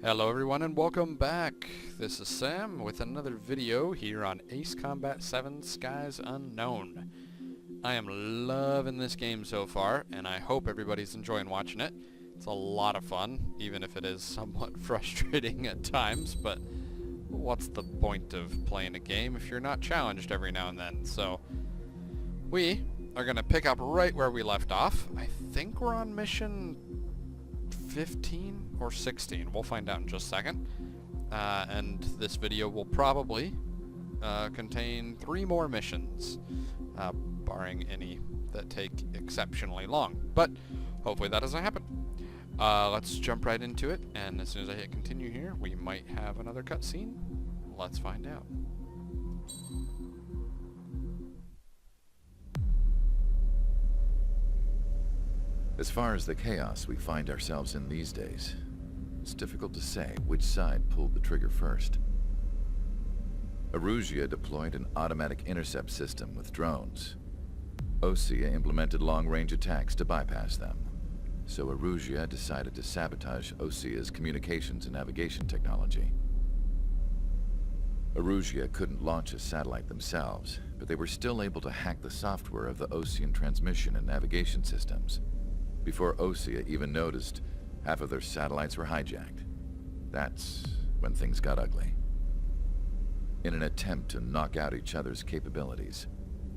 Hello everyone and welcome back. This is Sam with another video here on Ace Combat 7 Skies Unknown. I am loving this game so far and I hope everybody's enjoying watching it. It's a lot of fun, even if it is somewhat frustrating at times, but what's the point of playing a game if you're not challenged every now and then? So we are going to pick up right where we left off. I think we're on mission 15 or 16. We'll find out in just a second. And this video will probably contain 3 more missions, barring any that take exceptionally long. But hopefully that doesn't happen. Let's jump right into it, and as soon as I hit continue here, we might have another cutscene. Let's find out. As far as the chaos we find ourselves in these days, it's difficult to say which side pulled the trigger first. Erusia deployed an automatic intercept system with drones. Osea implemented long-range attacks to bypass them. So Erusia decided to sabotage Osea's communications and navigation technology. Erusia couldn't launch a satellite themselves, but they were still able to hack the software of the Osean transmission and navigation systems. Before Osea even noticed, half of their satellites were hijacked. That's when things got ugly. In an attempt to knock out each other's capabilities,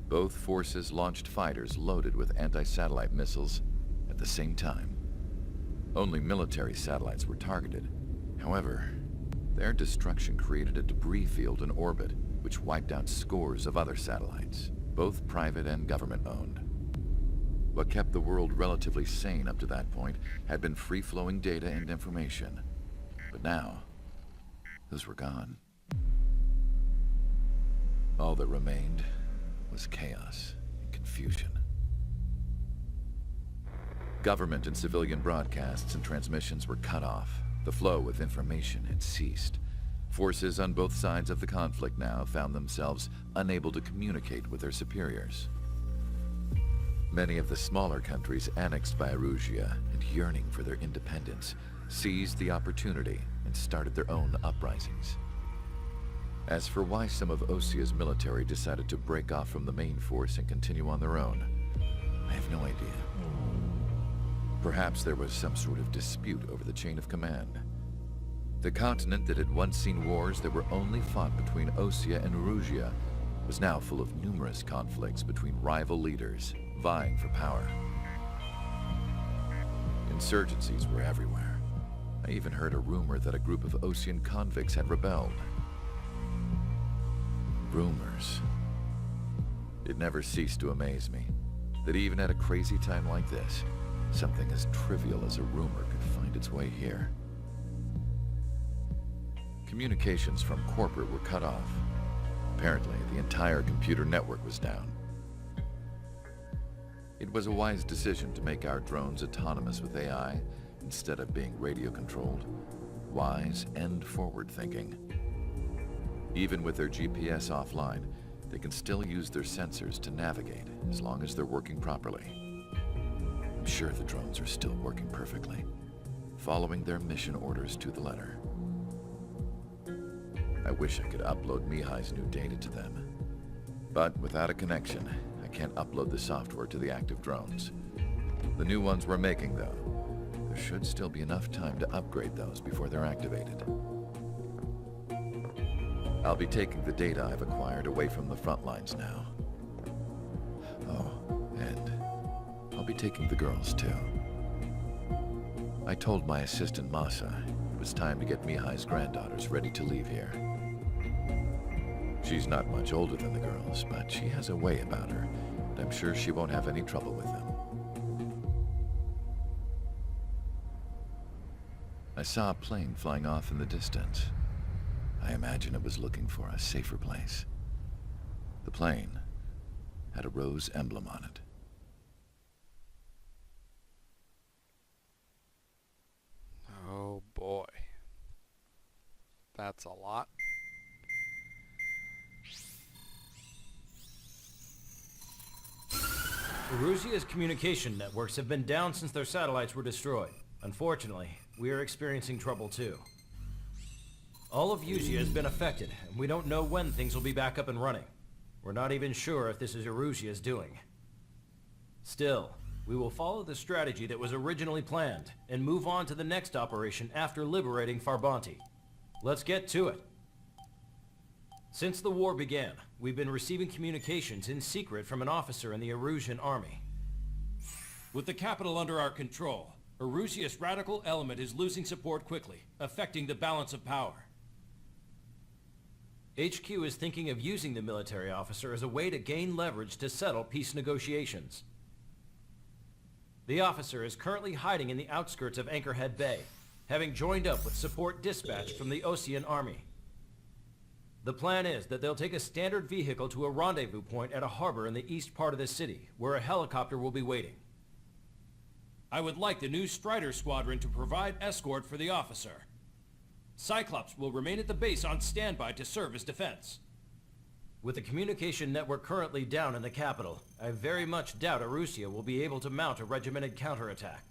both forces launched fighters loaded with anti-satellite missiles at the same time. Only military satellites were targeted. However, their destruction created a debris field in orbit, which wiped out scores of other satellites, both private and government-owned. What kept the world relatively sane up to that point had been free-flowing data and information. But now, those were gone. All that remained was chaos and confusion. Government and civilian broadcasts and transmissions were cut off. The flow of information had ceased. Forces on both sides of the conflict now found themselves unable to communicate with their superiors. Many of the smaller countries annexed by Erusia and yearning for their independence seized the opportunity and started their own uprisings. As for why some of Osea's military decided to break off from the main force and continue on their own, I have no idea. Perhaps there was some sort of dispute over the chain of command. The continent that had once seen wars that were only fought between Osea and Erusia was now full of numerous conflicts between rival leaders vying for power. Insurgencies were everywhere. I even heard a rumor that a group of Osean convicts had rebelled. Rumors. It never ceased to amaze me that even at a crazy time like this, something as trivial as a rumor could find its way here. Communications from corporate were cut off. Apparently, the entire computer network was down. It was a wise decision to make our drones autonomous with AI instead of being radio-controlled. Wise and forward-thinking. Even with their GPS offline, they can still use their sensors to navigate as long as they're working properly. I'm sure the drones are still working perfectly, following their mission orders to the letter. I wish I could upload Mihai's new data to them. But without a connection, I can't upload the software to the active drones. The new ones we're making, though, there should still be enough time to upgrade those before they're activated. I'll be taking the data I've acquired away from the front lines now. Oh, and I'll be taking the girls, too. I told my assistant, Masa, it was time to get Mihai's granddaughters ready to leave here. She's not much older than the girls, but she has a way about her, and I'm sure she won't have any trouble with them. I saw a plane flying off in the distance. I imagine it was looking for a safer place. The plane had a rose emblem on it. Oh boy. That's a lot. Erusia's communication networks have been down since their satellites were destroyed. Unfortunately, we are experiencing trouble too. All of Usea has been affected, and we don't know when things will be back up and running. We're not even sure if this is Erusia's doing. Still, we will follow the strategy that was originally planned, and move on to the next operation after liberating Farbanti. Let's get to it. Since the war began, we've been receiving communications in secret from an officer in the Erusian army. With the capital under our control, Erusia's radical element is losing support quickly, affecting the balance of power. HQ is thinking of using the military officer as a way to gain leverage to settle peace negotiations. The officer is currently hiding in the outskirts of Anchorhead Bay, having joined up with support dispatched from the Osean army. The plan is that they'll take a standard vehicle to a rendezvous point at a harbor in the east part of the city, where a helicopter will be waiting. I would like the new Strider Squadron to provide escort for the officer. Cyclops will remain at the base on standby to serve as defense. With the communication network currently down in the capital, I very much doubt Erusia will be able to mount a regimented counterattack.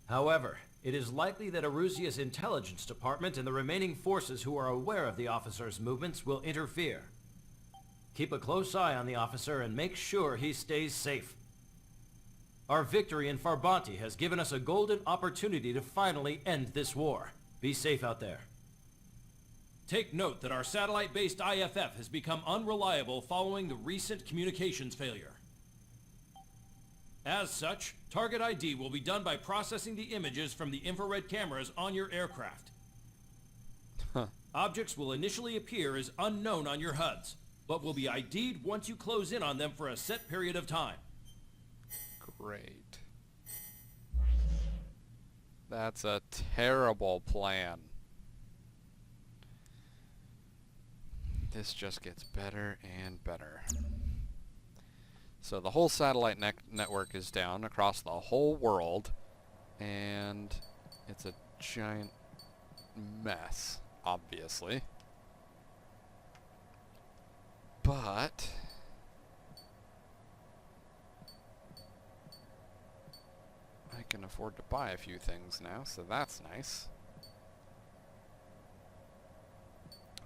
However, it is likely that Erusia's intelligence department and the remaining forces who are aware of the officer's movements will interfere. Keep a close eye on the officer and make sure he stays safe. Our victory in Farbanti has given us a golden opportunity to finally end this war. Be safe out there. Take note that our satellite-based IFF has become unreliable following the recent communications failure. As such, target ID will be done by processing the images from the infrared cameras on your aircraft. Objects will initially appear as unknown on your HUDs, but will be ID'd once you close in on them for a set period of time. Great. That's a terrible plan. This just gets better and better. So the whole satellite network is down across the whole world, and it's a giant mess, obviously. But I can afford to buy a few things now, so that's nice.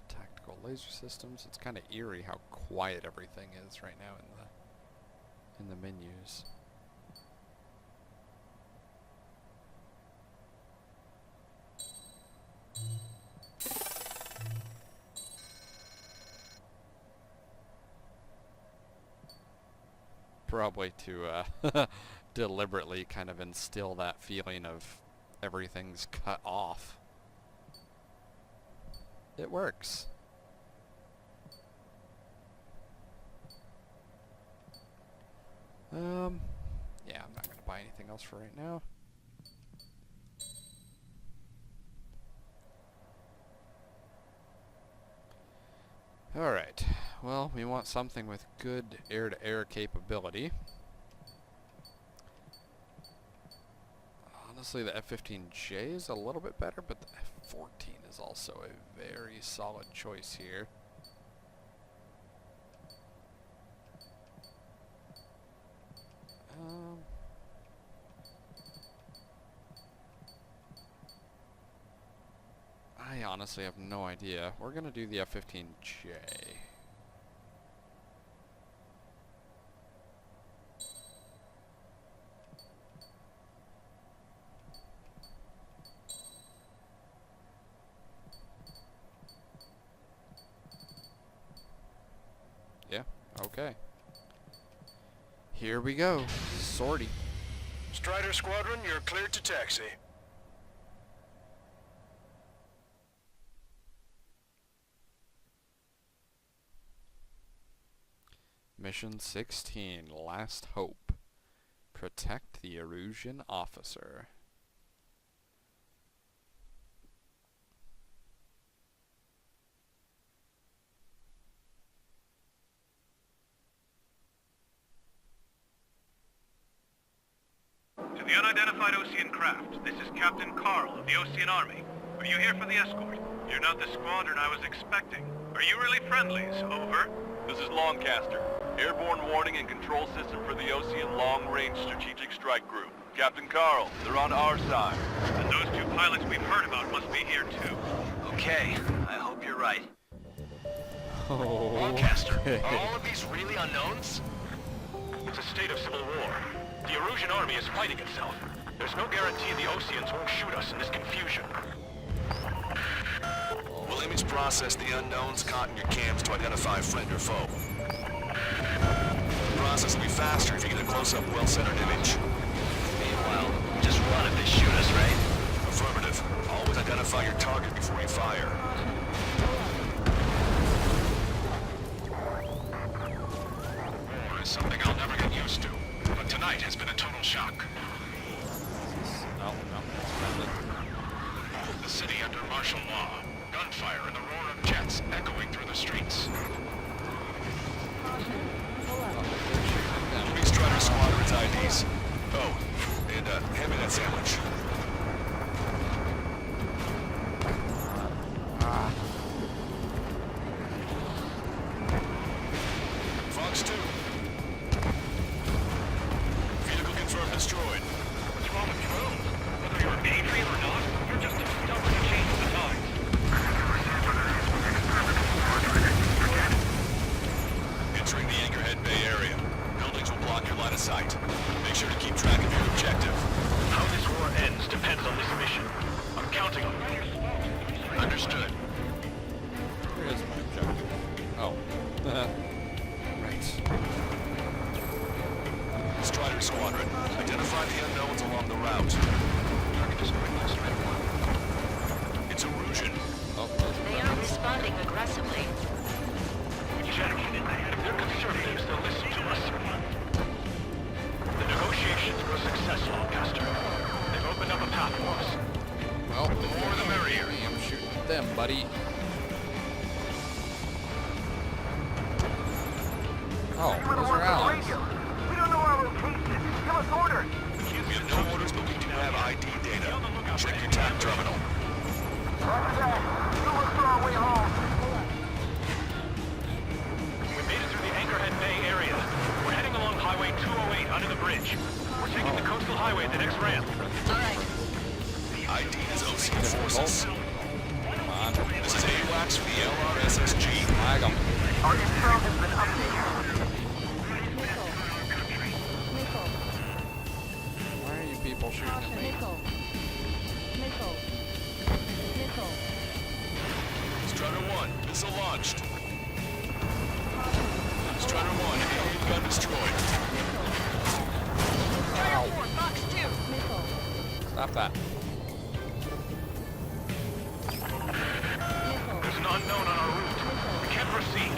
Tactical laser systems. It's kind of eerie how quiet everything is right now in the menus. Probably to deliberately kind of instill that feeling of everything's cut off. It works. Yeah, I'm not going to buy anything else for right now. Alright, well, we want something with good air-to-air capability. Honestly, the F-15J is a little bit better, but the F-14 is also a very solid choice here. I honestly have no idea. We're gonna do the F-15J. Yeah, okay. Here we go. Sortie. Strider Squadron, you're cleared to taxi. Mission 16, Last Hope. Protect the Erusian officer. To the unidentified Osean craft, this is Captain Carl of the Osean Army. Are you here for the escort? You're not the squadron I was expecting. Are you really friendlies? Over. This is Longcaster. Airborne warning and control system for the Osean Long-Range Strategic Strike Group. Captain Carl, they're on our side. And those two pilots we've heard about must be here too. Okay, I hope you're right. Oh, Lancaster, are all of these really unknowns? It's a state of civil war. The Erusian army is fighting itself. There's no guarantee the Oseans won't shoot us in this confusion. We'll image process the unknowns caught in your cams to identify friend or foe. The process will be faster if you get a close-up, well-centered image. Meanwhile, just run if they shoot us, right? Affirmative. Always identify your target before you fire. War is something I'll never get used to, but tonight has been a total shock. no, that's friendly. The city under martial law, gunfire and the roar of jets echoing through the streets. Enemy Strider Squadron's IDs. Oh, and hand me that sandwich. Fox 2. Vehicle confirmed destroyed. What's wrong with your own? Whether you're a patriot or not, you're just too stubborn to change the times. Entering the Anchorhead Bay area. Buildings will block your line of sight. Make sure to keep track of your objective. How this war ends depends on this mission. I'm counting on you. Understood. Where is my objective? Oh. Right. Strider Squadron, identify the unknowns along the route. Target is quickly Strider 1. It's Erusian. Oh, those They are responding aggressively. Check. If they're conservatives, they'll listen to us. The negotiations were a success, Lancaster. They've opened up a path for us. well, The more the merrier. I'm shooting at them, buddy. Oh, those are allies. We don't know our location. Give us orders. We have no orders, but we do have ID data. Check your TAC terminal. Roger that. We'll look for our way home. We made it through the Anchorhead Bay area. We're heading along Highway 208 under the bridge. We're taking the coastal highway at the next ramp. Alright. ID is Ocean Forces. Come on. This is AWACS for the LRSSG. Flag 'em. Our intel has been updated. Why are you people shooting at me? Strider 1, missile launched. Strider 1, alien gun destroyed. Strider 4, Fox 2. Stop that. There's an unknown on our route. We can't proceed.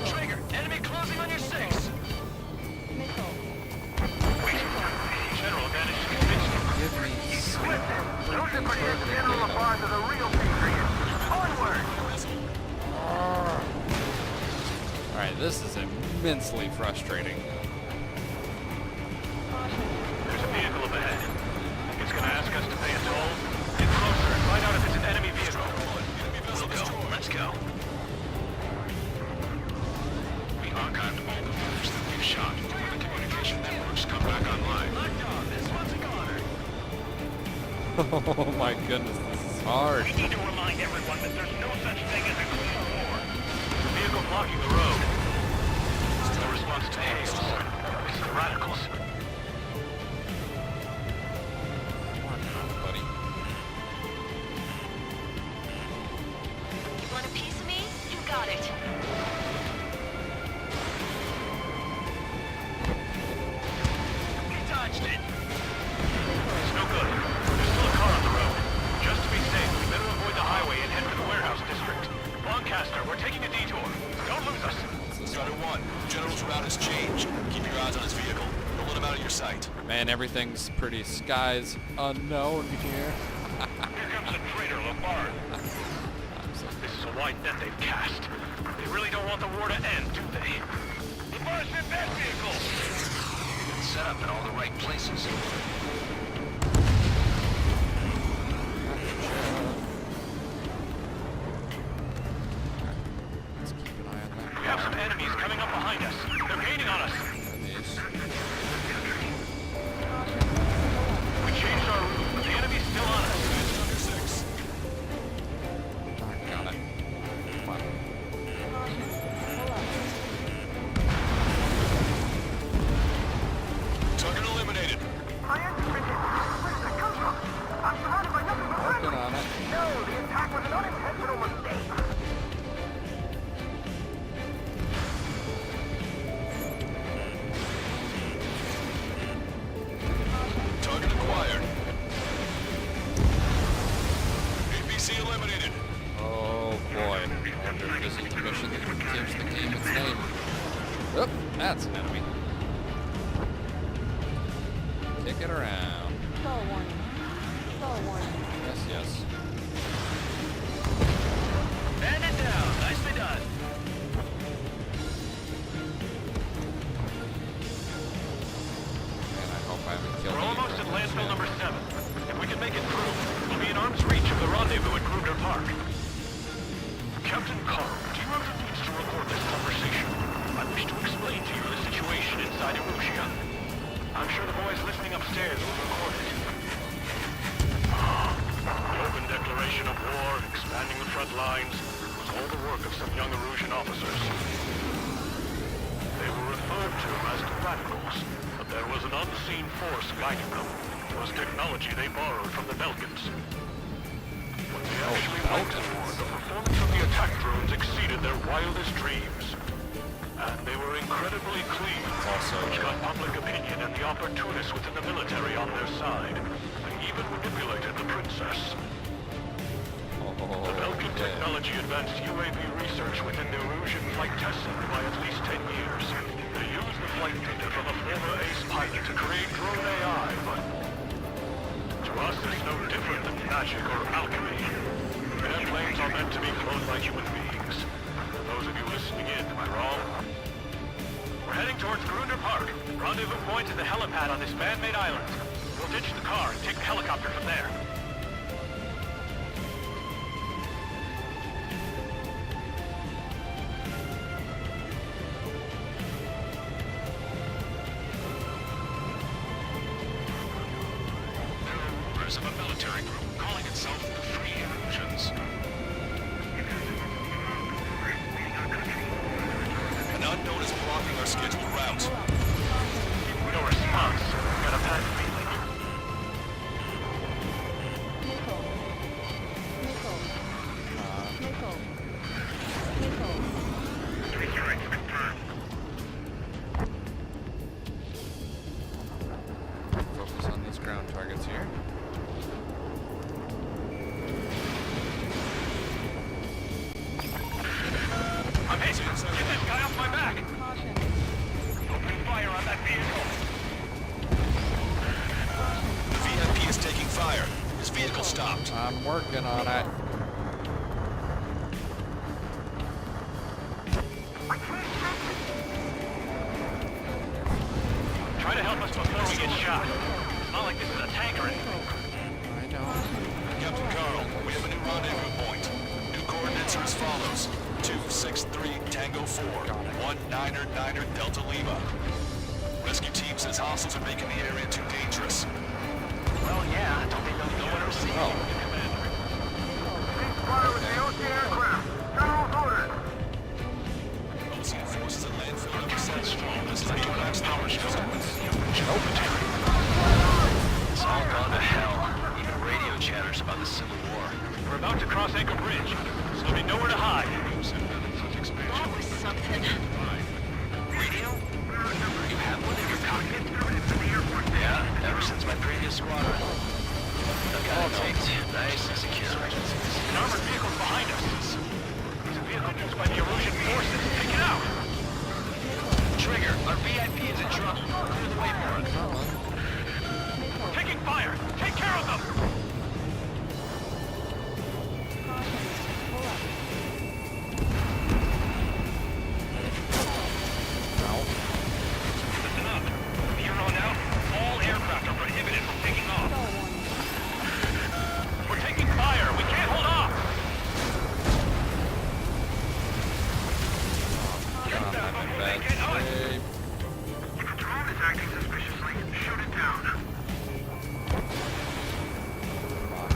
Traeger, enemy closing on your 6. Wait. General managed to convince me. Give me Those are pretty General LaBarge are the real patriots. Onward! Alright, this is immensely frustrating. There's a vehicle up ahead. Think it's gonna ask us to pay a toll? Get closer and find out if it's an enemy vehicle. We'll go. Let's go. We archived all the footage that we've shot. When the communication networks come back online. This one's a goner. Oh my goodness, this is hard. We need to remind everyone that there's no such thing as a clean war. Vehicle blocking the road. It's the response to chaos. It's the radicals. Buddy. You want a piece of me? You got it. We dodged it. It's no good. There's still a car on the road. Just to be safe, we better avoid the highway and head for the warehouse district. Lancaster, we're taking a detour. Don't lose us. Strider 1, General's route has changed. Keep your eyes on his vehicle. Don't let him out of your sight. Man, everything's pretty skies unknown here. Here comes the traitor, LaBarge. This is a wide net they've cast. They really don't want the war to end, do they? LaBarge in that vehicle! It's set up in all the right places. Let's keep an eye on that. We have some enemies coming up behind us. They're gaining on us. Enemies. We changed our route, but the enemy's still on us. enemy. Kick it around. Stall warning. Stall warning. Yes, yes. Bandit down. Nicely done. And I hope I haven't killed We're any almost at criminals landfill yet. number 7. If we can make it through, we'll be in arm's reach of the rendezvous at Grudner Park. Captain Carl, do you have the means to record this conversation? I wish to explain to you the situation inside Erusia. I'm sure the boys listening upstairs will record it. The open declaration of war, expanding the front lines, was all the work of some young Erusian officers. They were referred to as the radicals, but there was an unseen force guiding them. It was technology they borrowed from the Belkans. When they actually went to war, the performance of the attack drones exceeded their wildest dreams. And they were incredibly clean, which got public opinion and the opportunists within the military on their side. They even manipulated the princess. The Belkan technology advanced UAV research within the Erusian Flight Test Center by at least 10 years. They used the flight data from a former ace pilot to create drone AI, but to us it's no different than magic or alchemy. Airplanes are meant to be flown by human beings. For those of you listening in, am I wrong? We're heading towards Grudner Park. Rendezvous point is the helipad on this man-made island. We'll ditch the car and take the helicopter from there. Of a military group calling itself the Free Erusians. An unknown is blocking our scheduled route. No response. Got a bad feeling. Nickel. Nickel. Nickel. Nickel. Returns confirmed. Focus on these ground targets here. I'm hit! Get that guy off my back! Caution. Open fire on that vehicle! The VIP is taking fire. His vehicle stopped. I'm working on it. Try to help us before we get shot. It's not like this is a tank or anything. I know. Captain Carl, we have a new rendezvous point. New coordinates are as follows. 263 Tango 4, 199er Delta Lima. Rescue team says hostiles are making the area too dangerous. Well, yeah, don't they know no one received? Oh. Ceasefire with the OC aircraft. General's orders. Ocean forces at landfill number 7. This is the U.S. knowledge sequence. It's all gone to hell. Even radio chatters about the Civil War. We're about to cross Anchor Bridge, so there'll be nowhere to hide. That was something. Radio? You have one in your cockpit? Yeah, ever since my previous squadron. I've got it taped, nice and secure. An armored vehicle's behind us. It's a vehicle used by the Erusian forces. Take it out! Trigger, our VIP is in trouble. Clear the way for us. Taking fire! Take care of them! Listen up. From here on out, all aircraft are prohibited from taking off. We're taking fire! We can't hold off! Get them before they get us! If a drone is acting suspiciously, shoot it down.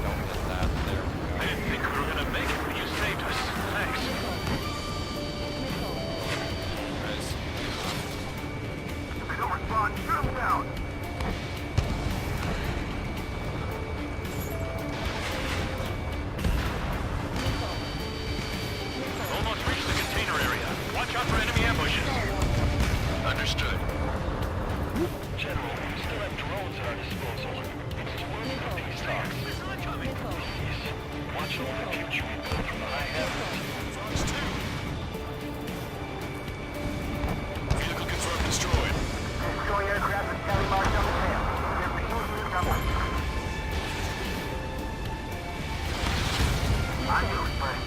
Don't hit that. There we I didn't think we were gonna make it, but you saved us. Thanks. go. Guys. If they don't respond, shoot them down. Almost reached the container area. Watch out for enemy ambushes. Understood. General, we still have drones at our disposal. It's too early for peace talks. Watch the live future we build from the high heavens. Vehicle confirmed destroyed. Tally marked on the tail. They're pursuing you somewhere. I knew it, buddy.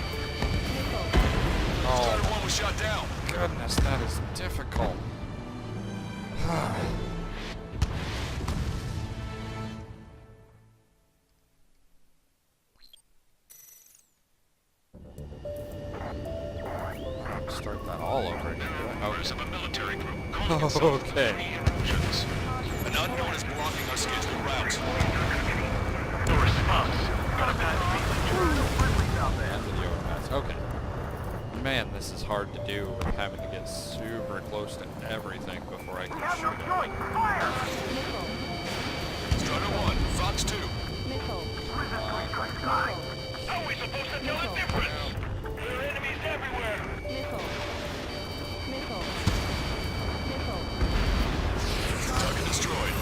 Strider 1 was shot down. Goodness, that is difficult. Start that all over again. Members of a military group calling Oh, itself okay. Free Erosions. An unknown is blocking our scheduled route. No response. Got a bad feeling. And the overpass. Okay. Man, this is hard to do with having to get super close to everything before I can Have no shoot it. choice. Fire! Strider 1, Fox 2. How are we supposed to tell the difference? There are enemies everywhere. Target destroyed.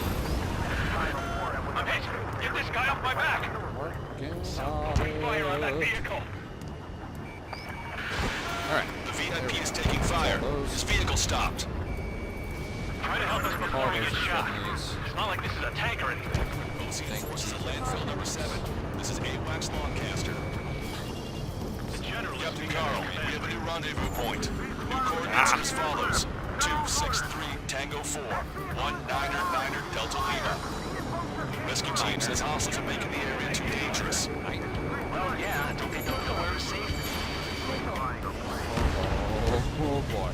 I'm hit. Get this guy off my back. Fire on that vehicle. Alright. The VIP is taking fire. His vehicle stopped. Try to help us before we get shot. It's not like this is a tank or anything. OCN forces at landfill number 7. This is AWACS Lancaster. The general Captain Carl, we have a new rendezvous point. New coordinates are as follows. 263 Tango 4, 199er Delta Lima. Rescue team says hostiles are making the area too dangerous. Well, yeah, don't they know nowhere is safe? Oh boy.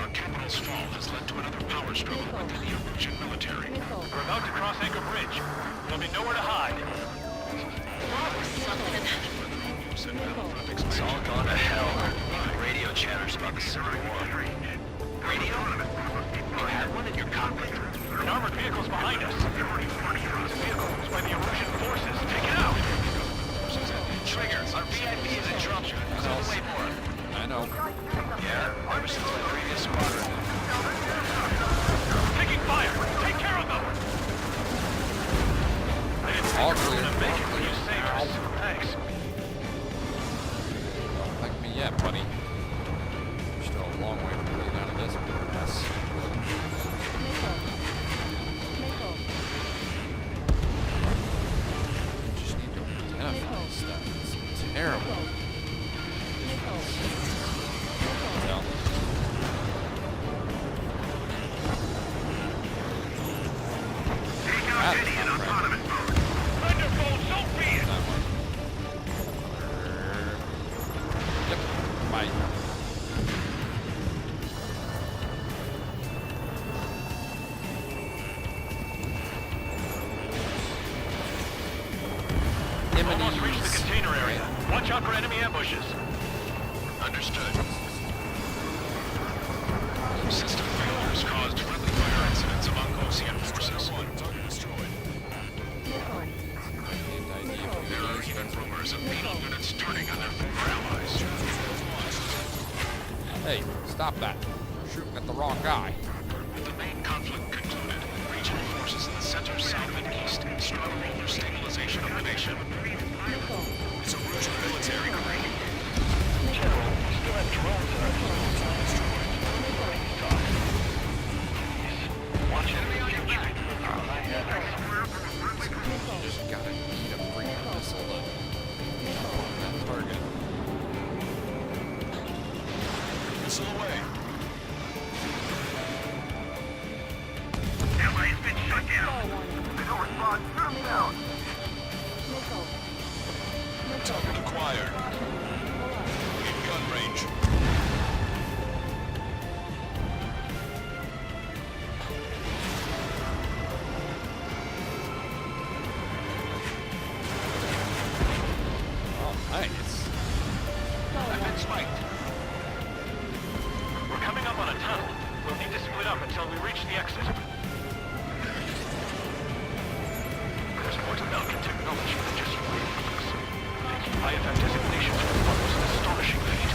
Our capital's fall has led to another power struggle within the Erosion military. We're about to cross Anchor Bridge. There'll be nowhere to hide. It's all gone to hell. Radio chatters about the Civil War. Radio? You had one in your cockpit? An armored vehicle's behind us. This vehicle was by the Erosion forces. Take it out! Trigger, our VIP is in trouble. Send the way for him. I know. Yeah, ever since the previous squadron. Taking fire! Take care of them! I didn't think All you were clear. gonna make it when you saved us. Thanks. Don't thank me yet, buddy. We're still a long way from getting out of this mess. We just need to identify stuff. It's terrible. No. That's not right. Thunderbolt, so be it! That one. Yep. Bye. Almost reached the container area. Watch out for enemy ambushes. Understood. System failures caused friendly fire incidents among OCN forces. Target destroyed. There are even rumors of penal units turning on their former allies. Hey, stop that. You're shooting at the wrong guy. With the main conflict concluded, regional forces in the center, south, and east struggle for stabilization of the nation. It's Erosion military. General, we still have drones in our Watch enemy on your back. Just gotta need a freaking missile to jump on that target. Missile away. Allies been shut down. No response. Shoot 'em down. Target acquired. In gun range. Oh, nice. I've been spiked. We're coming up on a tunnel. We'll need to split up until we reach the exit. There's more to Belkin technology than just wings. Taking IFF designations was the most astonishing feat.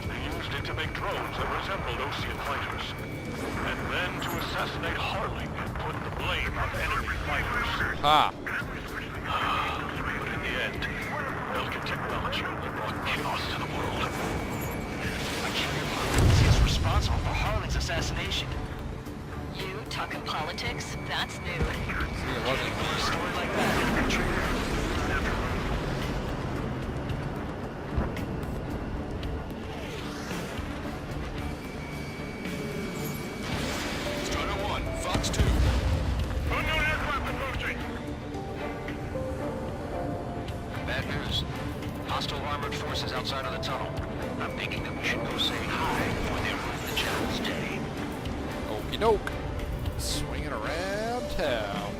They used it to make drones that resembled Osean fighters. And then to assassinate Harling and put the blame on enemy fighters. Ha! But in the end, Belkin technology only brought chaos to the world. He is responsible for Harling's assassination. You? Talking politics? That's new. See, it wasn't For a story like that, Trigger. Strider 1, Fox 2. Unknown aircraft approaching. Bad news. Hostile armored forces outside of the tunnel. I'm thinking that we should go say hi before they ruin the child's day. Okie doke. Swinging around town.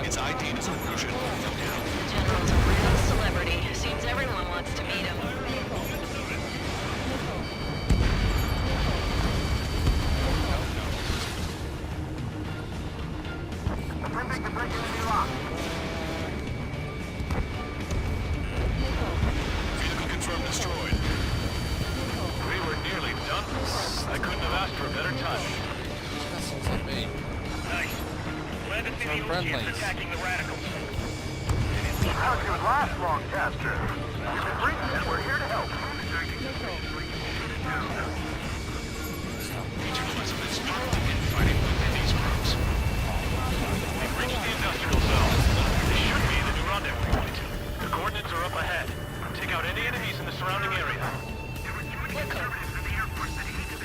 It's ID'd as a Russian. General's a real celebrity. Seems everyone wants to meet him. Attempting to break into the lock. Vehicle confirmed destroyed. We were nearly done. I couldn't have asked for a better time. Vessels at me. Nice. Glad to see Some the friendlies. Oceans attacking the radicals. How'd you last, Longcaster? You've been breathing and we're here to help. Agent Elizabeth's struggling in fighting within these groups. We've reached the industrial zone. This should be the new rendezvous point. The coordinates are up ahead. Take out any enemies in the surrounding area.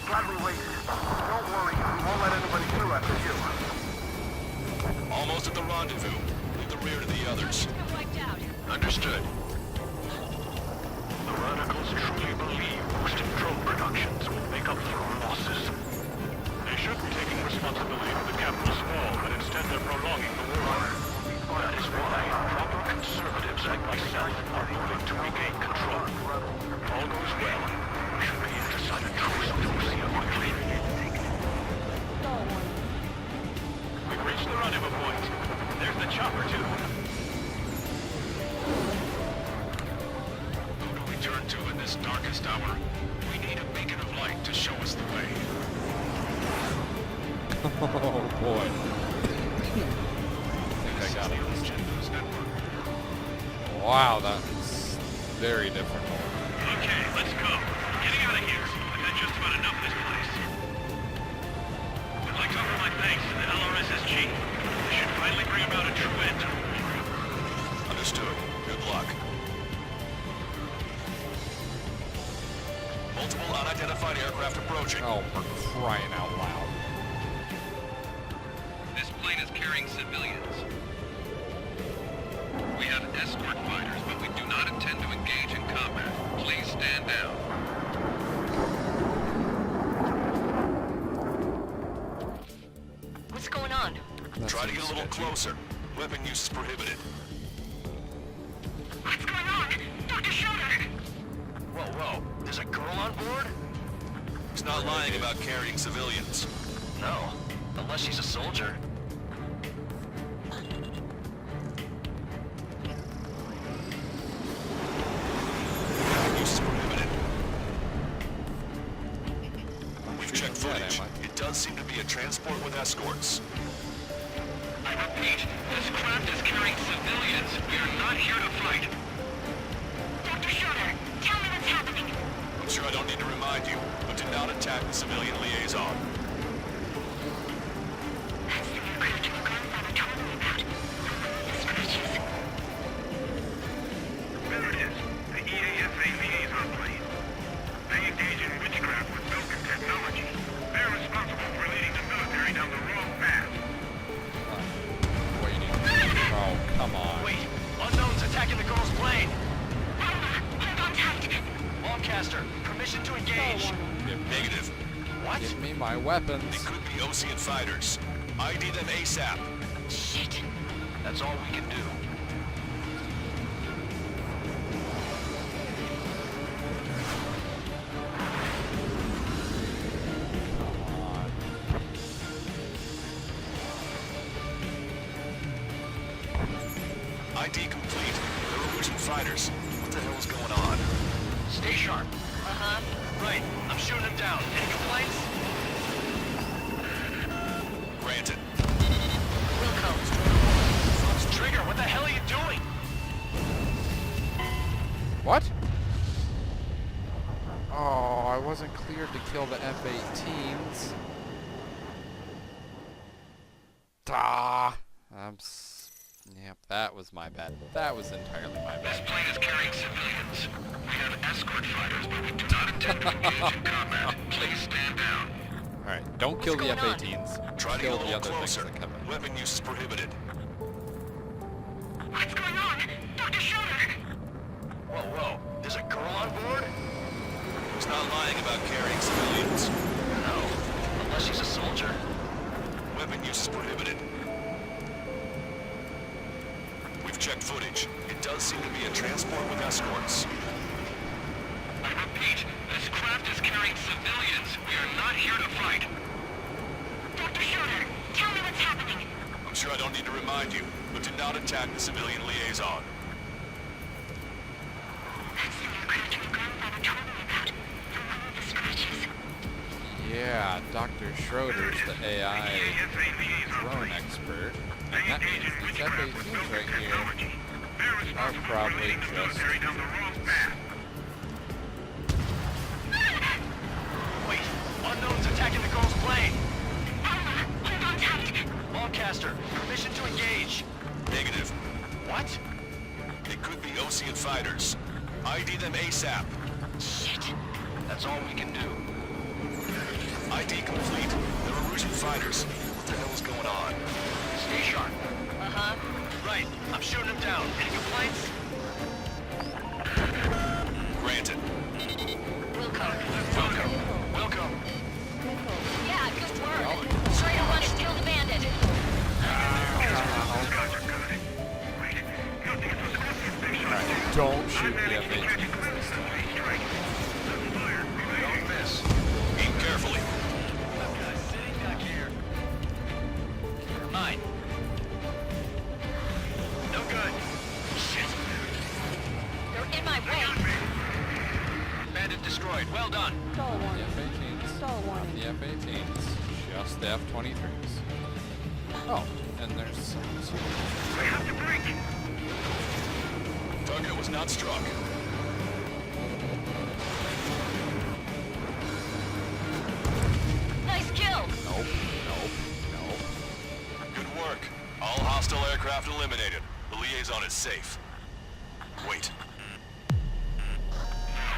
Gladly waited. Don't worry, we won't let anybody through after you. Almost at the rendezvous. Leave the rear to the others. Understood. The radicals truly believe boosting drone productions will make up for our losses. They should be taking responsibility for the capital's fall, but instead they're prolonging the war. That is why proper conservatives like myself are moving to regain control. If all goes well, we should be able to sign a truce with Russia quickly. We've reached the rendezvous point. There's the chopper, too. Who do we turn to in this darkest hour? We need a beacon of light to show us the way. Oh boy. I think I got it. News Network. Wow, that's very difficult. Okay, let's go. Getting out of here. I've had just about enough of this place. I'd like to offer my thanks to the LRSSG. They should finally bring about a true end to the war. Understood. Good luck. Multiple unidentified aircraft approaching. Oh, for crying out loud. This plane is carrying civilians. We have escort fighters, but we do not intend to engage in combat. Please stand down. What's going on? Try to get a little closer. Weapon use is prohibited. What's going on? Dr. Schroeder! Whoa, whoa. There's a girl on board? He's not lying about carrying civilians. No. Unless she's a soldier. Weapon use is prohibited. We've checked footage. It does seem to be a transport with escorts. I repeat, this craft is carrying civilians. We are not here to fight. Dr. Schroeder, tell me what's happening. I'm sure I don't need to remind you, but do not attack the civilian liaison. That's the aircraft your grandfather told me about. The scratches. There it is. The EASA liaison plane. They engage in witchcraft with Belkin technology. They're responsible for leading the military down the wrong path. Waiting. Oh, come on. Wait. Unknown's attacking the girl's plane. Hold on tight. Longcaster, permission to engage. Negative. What? Give me my weapons. They could be Ocean fighters. ID them ASAP. Shit. That's all we can do. ID complete. They're Illusion fighters. What the hell is going on? Stay sharp. Uh-huh. Right. I'm shooting him down. Any complaints? Granted. Wilco. Trigger, what the hell are you doing? What? Oh, I wasn't cleared to kill the F-18s. Ah, yep, that was my bad. That was entirely my This bad. plane is carrying civilians. We have escort fighters, but we do not intend to engage in combat. Please stand down. Alright, don't kill the going on? F-18s. Try to Kill get a the little other things closer. that come in. Weapon use is prohibited. What's going on? Dr. Schroeder! Whoa, whoa. There's a girl on board? He's not lying about carrying civilians. No. Unless she's a soldier. Weapon use is prohibited. We've checked footage. It does seem to be a transport with escorts. I repeat, this craft is carrying civilians. We are not here to fight. Dr. Schroeder, tell me what's happening. I'm sure I don't need to remind you, but do not attack the civilian liaison. That's the aircraft your grandfather told me about. The one with the scratches. Yeah, Dr. Schroeder's the AI drone expert. And that means these F-18s right here are probably just... Wait. Unknown's attacking the girl's plane. Alma, hold on tight. Lancaster, permission to engage. Negative. What? It could be Osean fighters. ID them ASAP. Shit. That's all we can do. ID complete. They're Erusian fighters. What the hell is going on? Stay sharp. Uh-huh. Right. I'm shooting them down. Any complaints? Granted. Wilco. Welcome. Yeah, good work. Schrader 1 has killed a bandit. Don't shoot the F-18s. Don't miss. Aim carefully. Sitting back here. Mine. No good. Shit. They're in my way. Bandit destroyed. Well done. The F-18s. Not the F-18s. Just the F-23s. Oh, and there's some... Target was not struck. Nice kill. Nope. Good work. All hostile aircraft eliminated. The liaison is safe. Wait.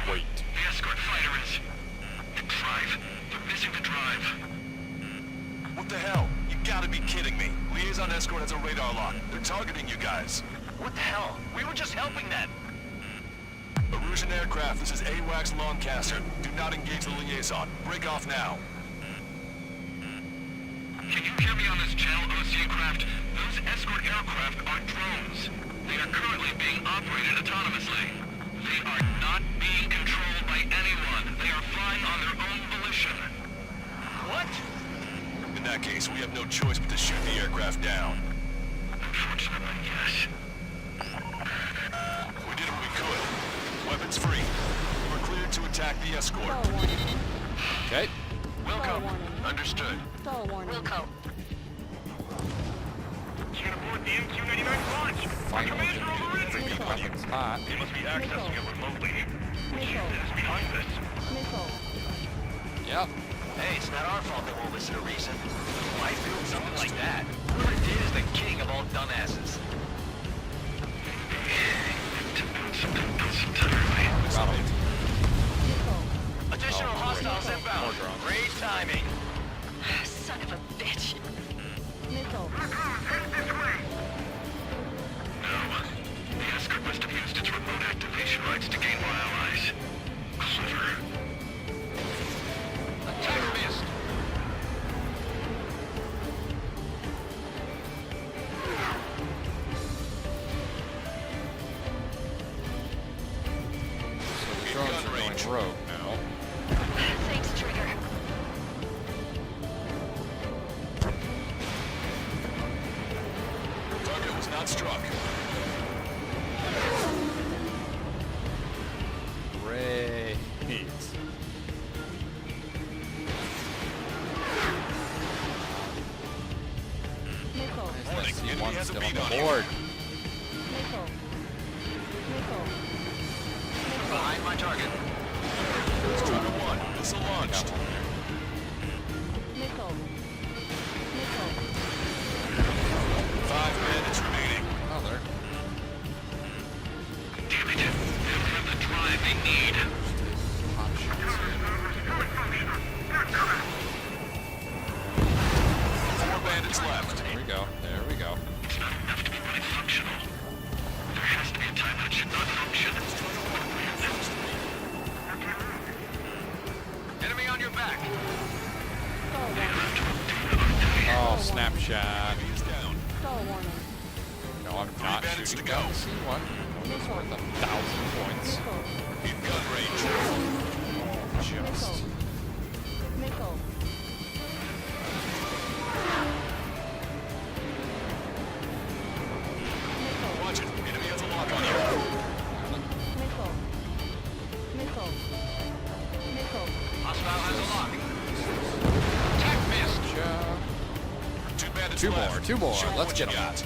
Wait. The escort fighter is... The drive. They're missing the drive. What the hell? You gotta be kidding me. Liaison escort has a radar lock. They're targeting you guys. What the hell? We were just helping them. Erusian aircraft, this is AWACS Lancaster. Do not engage the liaison. Break off now. Can you hear me on this channel, Osean craft? Those escort aircraft are drones. They are currently being operated autonomously. They are not being controlled by anyone. They are flying on their own volition. What? In that case, we have no choice but to shoot the aircraft down. Unfortunately, yes. We did what we could. Weapons free. We're cleared to attack the escort. Okay. Welcome. Understood. Wilco. Can aboard the MQ-99 launch. Finally, the weapon's hot. They must be accessing it remotely. Which unit is behind this? Yep. Hey, it's not our fault they won't listen to reason. Why build something like that? Whoever did is the king of all dumbasses. Additional hostiles inbound. Great timing. Son of a bitch. The escort must have used its remote activation rights to gain more allies. Clever. Attack missed. So the drones are going rogue now. Thanks, Trigger. Target was not struck. Great. Warning, SC-1 enemy has a still on beat the on you. board. my target. Strider 1, missile launched. Nickel. Nickel. 5 bandits remaining. Oh, there. Damn it. They don't have the drive they need. Hot shots. 4 bandits left. There we go. There we go. It's not enough to be fully functional. There has to be a time when it should not function. Enemy on your back. Oh, snapshot. He's down. Stall warning. No, I'm not bandits shooting to go. down the C1. It's worth 1,000 points. In gun range. Just. Nickel. Watch it. Enemy has a lock on you. Nickel. Nickel. Nickel. Hostile has a lock. Attack missed. 2 bandits Two left. more, two more. Show 'em Let's what get you 'em. got.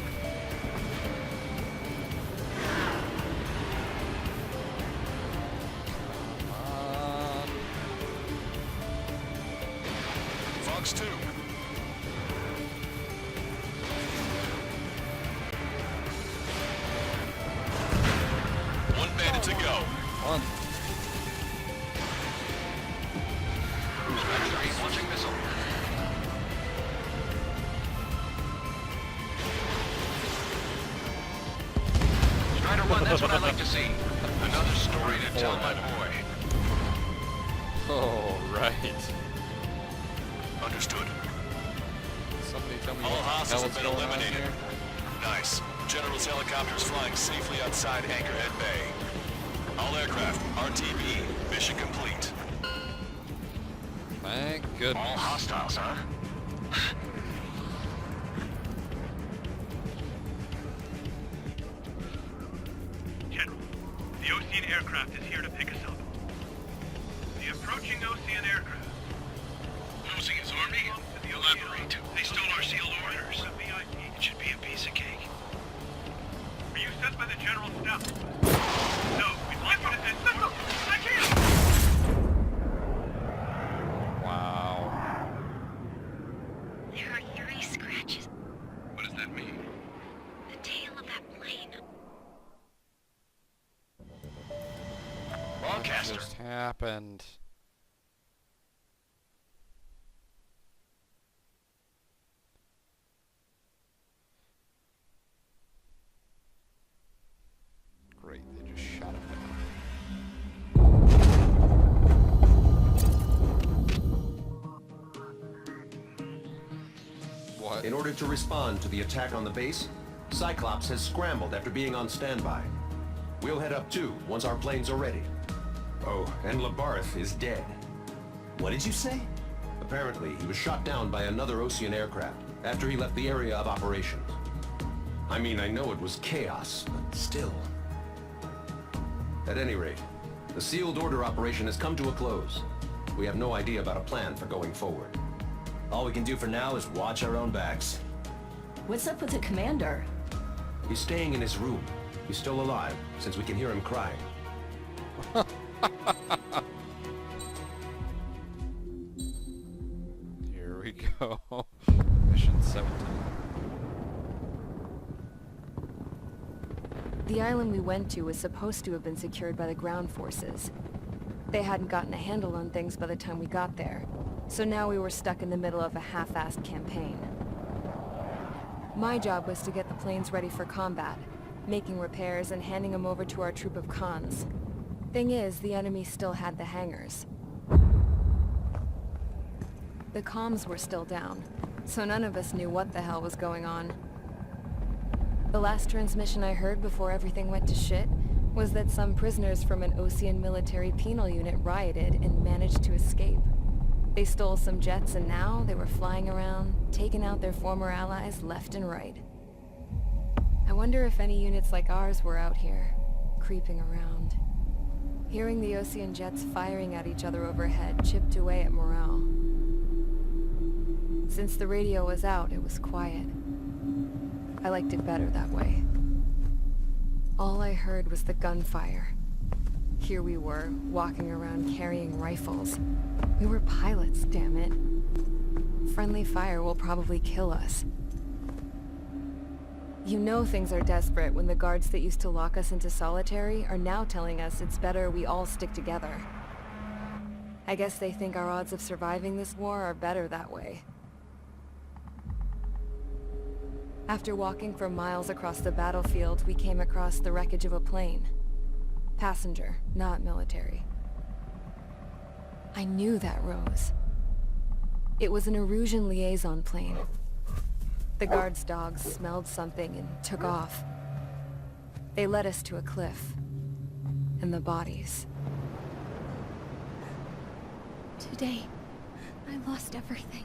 Fox 2. One bandit to go. One. Strider 3 launching missile. Strider 1, that's what I like to see. Another story to tell my boy. Oh, right. Understood. Somebody tell me All what the hostiles hell have is been going on eliminated. here. Nice. General's helicopters flying safely outside Anchorhead Bay. All aircraft, RTB, mission complete. Thank goodness. All hostiles, huh? General, the Osean aircraft is here to pick us up. The approaching Osean aircraft. Losing his army? Elaborate. They stole our sealed orders. It should be a piece of cake. Are you sent by the General's staff? No, we'd like you to send... I can't! Wow. There are 3 scratches. What does that mean? The tail of that plane. What Broadcaster. just happened? Great, they just shot him down. What? In order to respond to the attack on the base, Cyclops has scrambled after being on standby. We'll head up too, once our planes are ready. Oh, and Labarth is dead. What did you say? Apparently, he was shot down by another Osean aircraft after he left the area of operations. I mean, I know it was chaos, but still. At any rate, the sealed order operation has come to a close. We have no idea about a plan for going forward. All we can do for now is watch our own backs. What's up with the commander? He's staying in his room. He's still alive, since we can hear him crying. Here we go. Mission 17. The island we went to was supposed to have been secured by the ground forces. They hadn't gotten a handle on things by the time we got there, so now we were stuck in the middle of a half-assed campaign. My job was to get the planes ready for combat, making repairs and handing them over to our troop of cons. Thing is, the enemy still had the hangars. The comms were still down, so none of us knew what the hell was going on. The last transmission I heard before everything went to shit was that some prisoners from an Osean military penal unit rioted and managed to escape. They stole some jets and now they were flying around, taking out their former allies left and right. I wonder if any units like ours were out here, creeping around. Hearing the Osean jets firing at each other overhead chipped away at morale. Since the radio was out, it was quiet. I liked it better that way. All I heard was the gunfire. Here we were, walking around carrying rifles. We were pilots, damn it. Friendly fire will probably kill us. You know things are desperate when the guards that used to lock us into solitary are now telling us it's better we all stick together. I guess they think our odds of surviving this war are better that way. After walking for miles across the battlefield, we came across the wreckage of a plane. Passenger, not military. I knew that rose. It was an Erusian liaison plane. The guards' dogs smelled something and took off. They led us to a cliff. And the bodies. Today, I lost everything.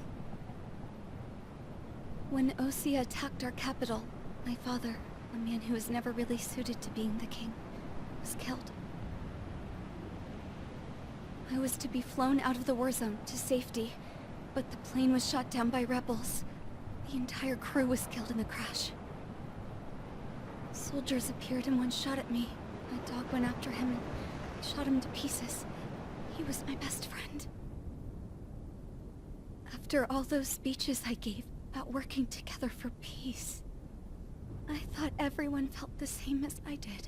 When Osea attacked our capital, my father, a man who was never really suited to being the king, was killed. I was to be flown out of the war zone to safety, but the plane was shot down by rebels. The entire crew was killed in the crash. Soldiers appeared and one shot at me. My dog went after him and shot him to pieces. He was my best friend. After all those speeches I gave about working together for peace, I thought everyone felt the same as I did.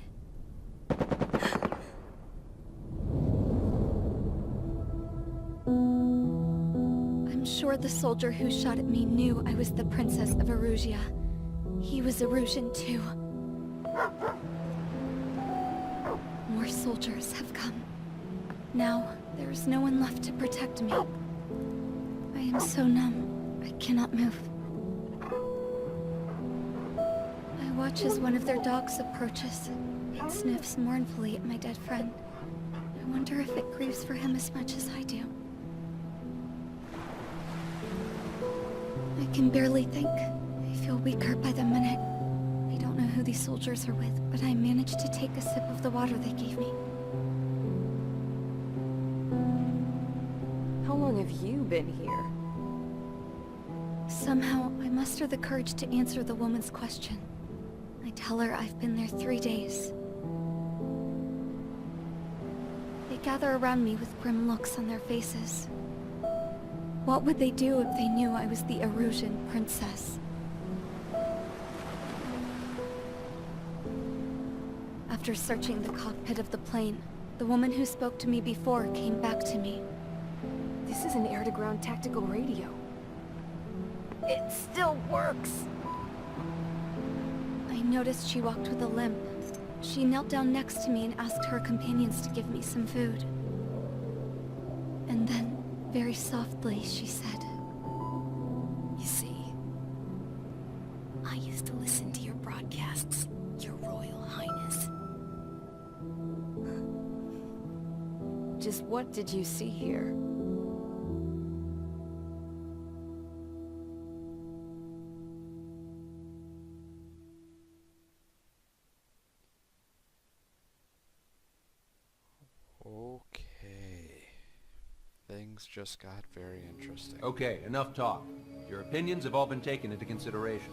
I'm sure the soldier who shot at me knew I was the Princess of Erusia. He was Erusian too. More soldiers have come. Now, there is no one left to protect me. I am so numb, I cannot move. I watch as one of their dogs approaches. It sniffs mournfully at my dead friend. I wonder if it grieves for him as much as I do. I can barely think. I feel weaker by the minute. I don't know who these soldiers are with, but I managed to take a sip of the water they gave me. How long have you been here? Somehow, I muster the courage to answer the woman's question. I tell her I've been there 3 days. They gather around me with grim looks on their faces. What would they do if they knew I was the Erusian princess? After searching the cockpit of the plane, the woman who spoke to me before came back to me. This is an air-to-ground tactical radio. It still works! I noticed she walked with a limp. She knelt down next to me and asked her companions to give me some food. And then, very softly, she said, "You see, I used to listen to your broadcasts, Your Royal Highness." Just what did you see here? Okay. Things just got very interesting. Okay, enough talk. Your opinions have all been taken into consideration.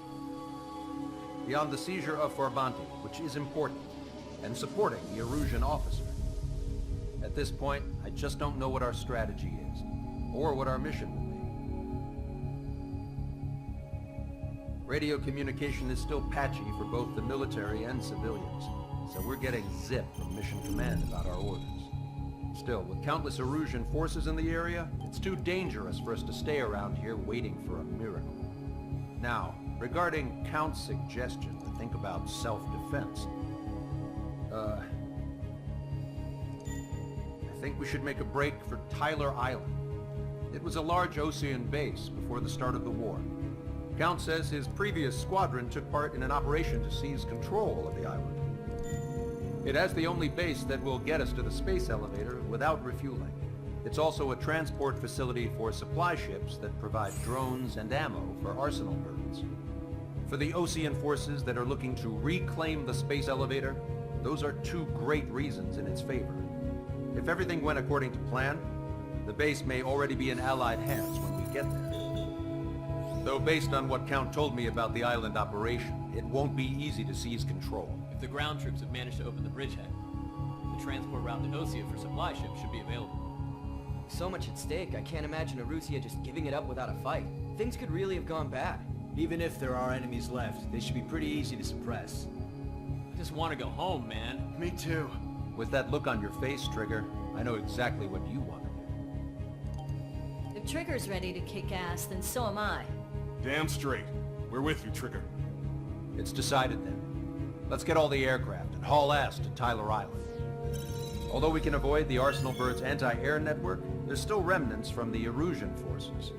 Beyond the seizure of Forbanti, which is important, and supporting the Erusian officer. At this point, I just don't know what our strategy is, or what our mission will be. Radio communication is still patchy for both the military and civilians, so we're getting zip from Mission Command about our orders. Still, with countless Erusian forces in the area, it's too dangerous for us to stay around here waiting for a miracle. Now, regarding Count's suggestion to think about self-defense, I think we should make a break for Tyler Island. It was a large Osean base before the start of the war. Count says his previous squadron took part in an operation to seize control of the island. It has the only base that will get us to the space elevator without refueling. It's also a transport facility for supply ships that provide drones and ammo for arsenal birds. For the Osean forces that are looking to reclaim the space elevator, those are two great reasons in its favor. If everything went according to plan, the base may already be in Allied hands when we get there. Though based on what Count told me about the island operation, it won't be easy to seize control. If the ground troops have managed to open the bridgehead, the the transport route to Osea for supply ships should be available. So much at stake, I can't imagine Arusia just giving it up without a fight. Things could really have gone bad. Even if there are enemies left, they should be pretty easy to suppress. I just want to go home, man. Me too. With that look on your face, Trigger, I know exactly what you want to do. If Trigger's ready to kick ass, then so am I. Damn straight. We're with you, Trigger. It's decided then. Let's get all the aircraft and haul ass to Tyler Island. Although we can avoid the Arsenal Bird's anti-air network, there's still remnants from the Erusian forces.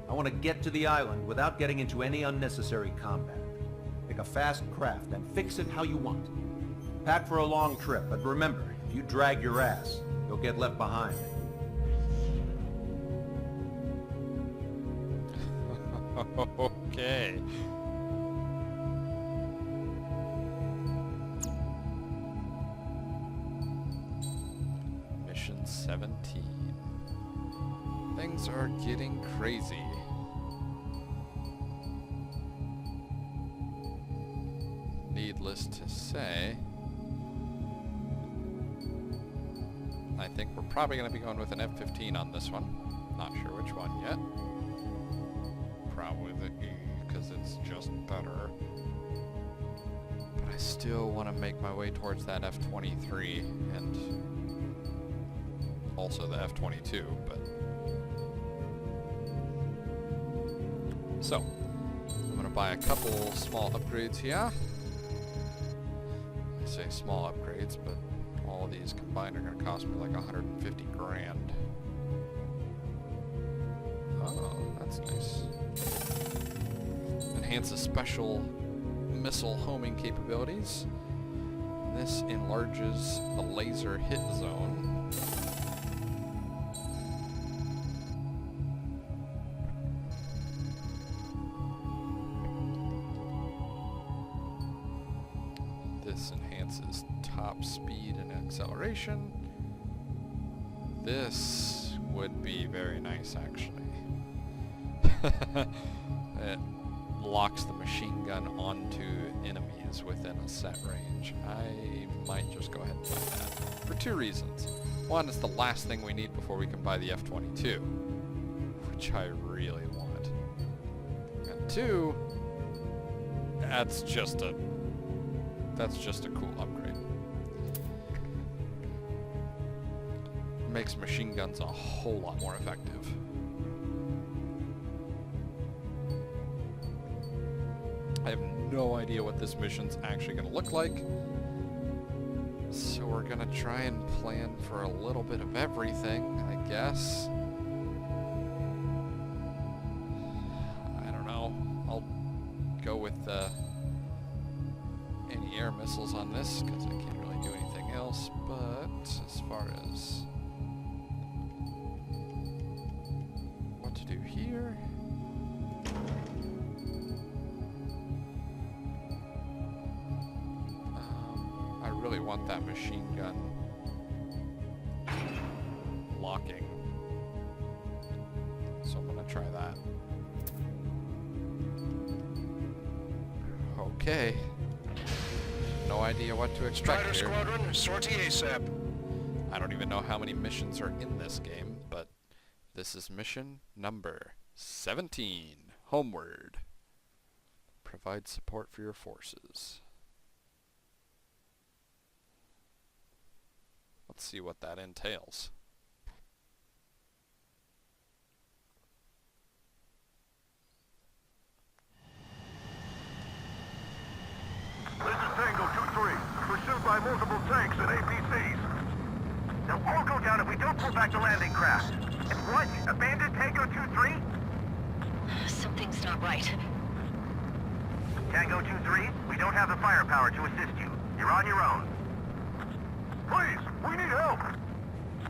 I want to get to the island without getting into any unnecessary combat. Pick a fast craft and fix it how you want. Pack for a long trip, but remember, if you drag your ass, you'll get left behind. Okay. Mission 17. Things are getting crazy. Needless to say, I think we're probably going to be going with an F-15 on this one. Not sure which one yet. Probably the E, because it's just better. But I still want to make my way towards that F-23 and also the F-22, but... So, I'm going to buy a couple small upgrades here. I say small upgrades, but all of these combined are going to cost me like 150 grand. Oh, that's nice. Enhances special missile homing capabilities. This enlarges the laser hit zone. This enhances top speed and acceleration. This would be very nice, actually. It locks the machine gun onto enemies within a set range. I might just go ahead and buy that for two reasons. One, it's the last thing we need before we can buy the F-22, which I really want. And two, that's just a cool upgrade. Makes machine guns a whole lot more effective. I have no idea what this mission's actually going to look like, so we're going to try and plan for a little bit of everything, I guess. I don't know. I'll go with anti-air missiles on this, because I can't really do anything else, but as far as what to do here... I really want that machine gun locking, so I'm gonna try that. Okay. No idea what to expect here. Strider Squadron, sortie ASAP. I don't even know how many missions are in this game, but this is mission number 17. Homeward. Provide support for your forces. Let's see what that entails. This is Tango 2-3, pursued by multiple tanks and APCs. They'll all go down if we don't pull back the landing craft. And what? Abandon Tango 2-3? Something's not right. Tango 2-3, we don't have the firepower to assist you. You're on your own. Please, we need help!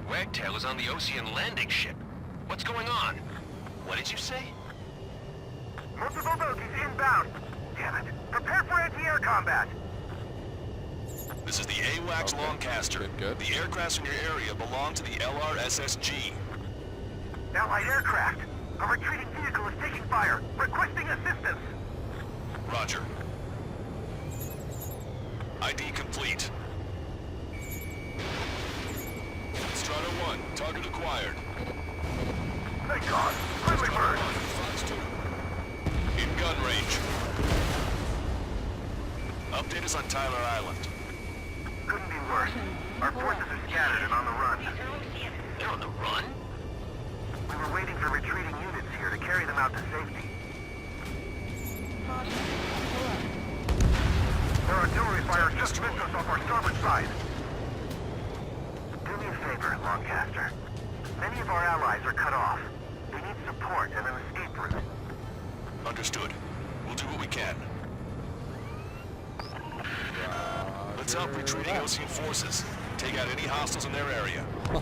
Wagtail is on the Osean landing ship. What's going on? What did you say? Multiple bogies inbound. Damn it. Prepare for anti-air combat. This is the AWACS Longcaster. Good. The aircrafts in your area belong to the LRSSG. Allied aircraft. A retreating vehicle is taking fire. Requesting assistance. Roger. ID complete. Target acquired. Thank God. Friendly bird. Fox 2. In gun range. Update us on Tyler Island. Couldn't be worse. Our forces are scattered and on the run. They're on the run? We were waiting for retreating units here to carry them out to safety. Their artillery fire just missed us off our starboard side. Do me a favor, Lancaster. Many of our allies are cut off. They need support and an escape route. Understood. We'll do what we can. Let's help retreating Osean forces. Take out any hostiles in their area. Oh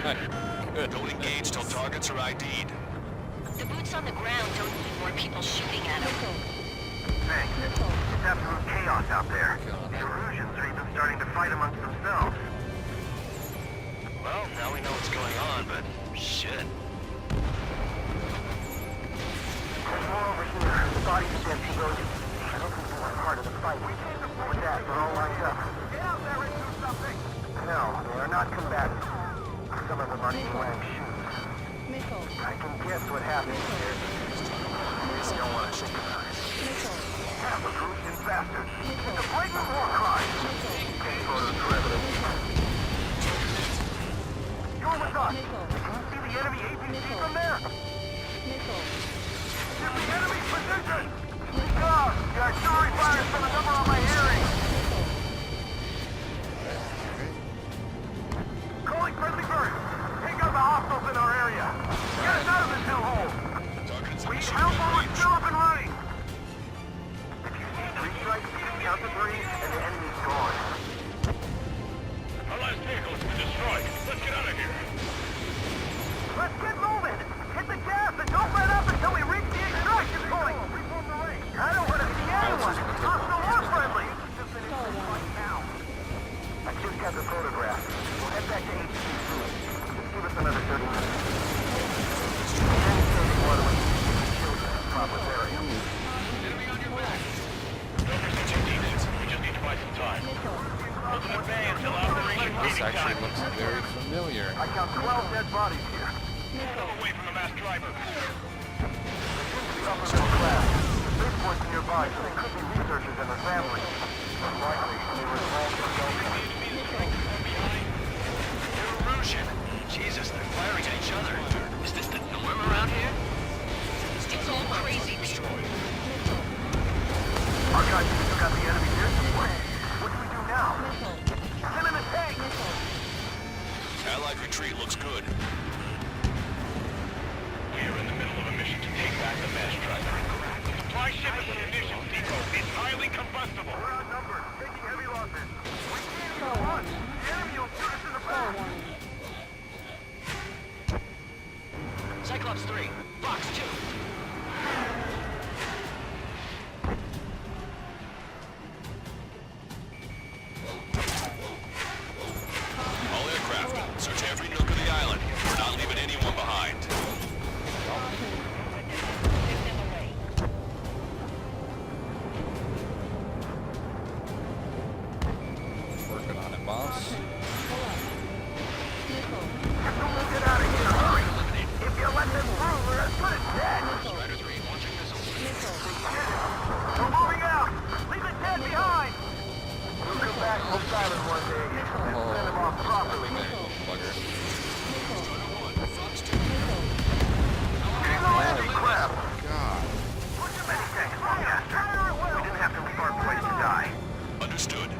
my goodness. Don't engage till targets are ID'd. The boots on the ground don't need more people shooting at them. Thanks. It's absolute chaos out there. The Erusians are even starting to fight amongst themselves. Well, now we know what's going on, but shit. There's more over here. The bodies of dead T-Boats. I don't think they were part of the fight. With that, they're all lined up. Get out there and do something! No, they are not combatants. Some of them aren't even wearing shoes. I can guess what happened here. You don't want to think about it. Half of Erusian bastards. It's a blatant war crime. Take photos for evidence. You're with us. Can you see the enemy APC from there? Give the enemy position! God, the artillery fire is from a number on my hearing! Calling friendly bird! Take out the hostiles in our area! Get us out of this hellhole! We need help while we're still up and running! If you see 3 strikes, count to 3, and the enemy's gone. Our last vehicle has been destroyed. Let's get out of here. Let's get moving! Hit the gas and don't let up until we reach the extraction point! I don't want to see anyone! Hostile or friendly! I just got the photograph. We'll head back to HQ soon. Just give us another 30 minutes. Then saving water with children in Papa's area. Enemy on your back. Don't pursue too deep. We just need to buy some time. Hold them at bay until Operation This Breeding actually Time. looks very familiar. I count 12 dead bodies here. Move away from the masked driver. Upper middle class. Spaceport's nearby, so they could be researchers and their families. Unlikely, they were involved in They're Erusian. Jesus, they're firing at each other. Is this the norm around here? It's all crazy people. Our guys still got the enemy near support. What do we do now? Send in a tank! Allied retreat looks good. We are in the middle of a mission to take back the masked driver. The supply shipment with munitions depot is highly combustible. We're outnumbered, taking heavy losses. We can't even run! The enemy will shoot us in the back! Cyclops 3, Fox 2. All aircraft, search every nook of the island. We're not leaving anyone behind. Working on it, boss. Get out of here, hurry! If you let them through, we're as good as dead! Strider 3, launching missiles. We're moving out! Leave the dead behind! We'll come back to this island one day and send them off properly. Bugger. Getting the landing crap! God. Put your many tanks, Lancaster. We didn't have to leave our place to die. Understood.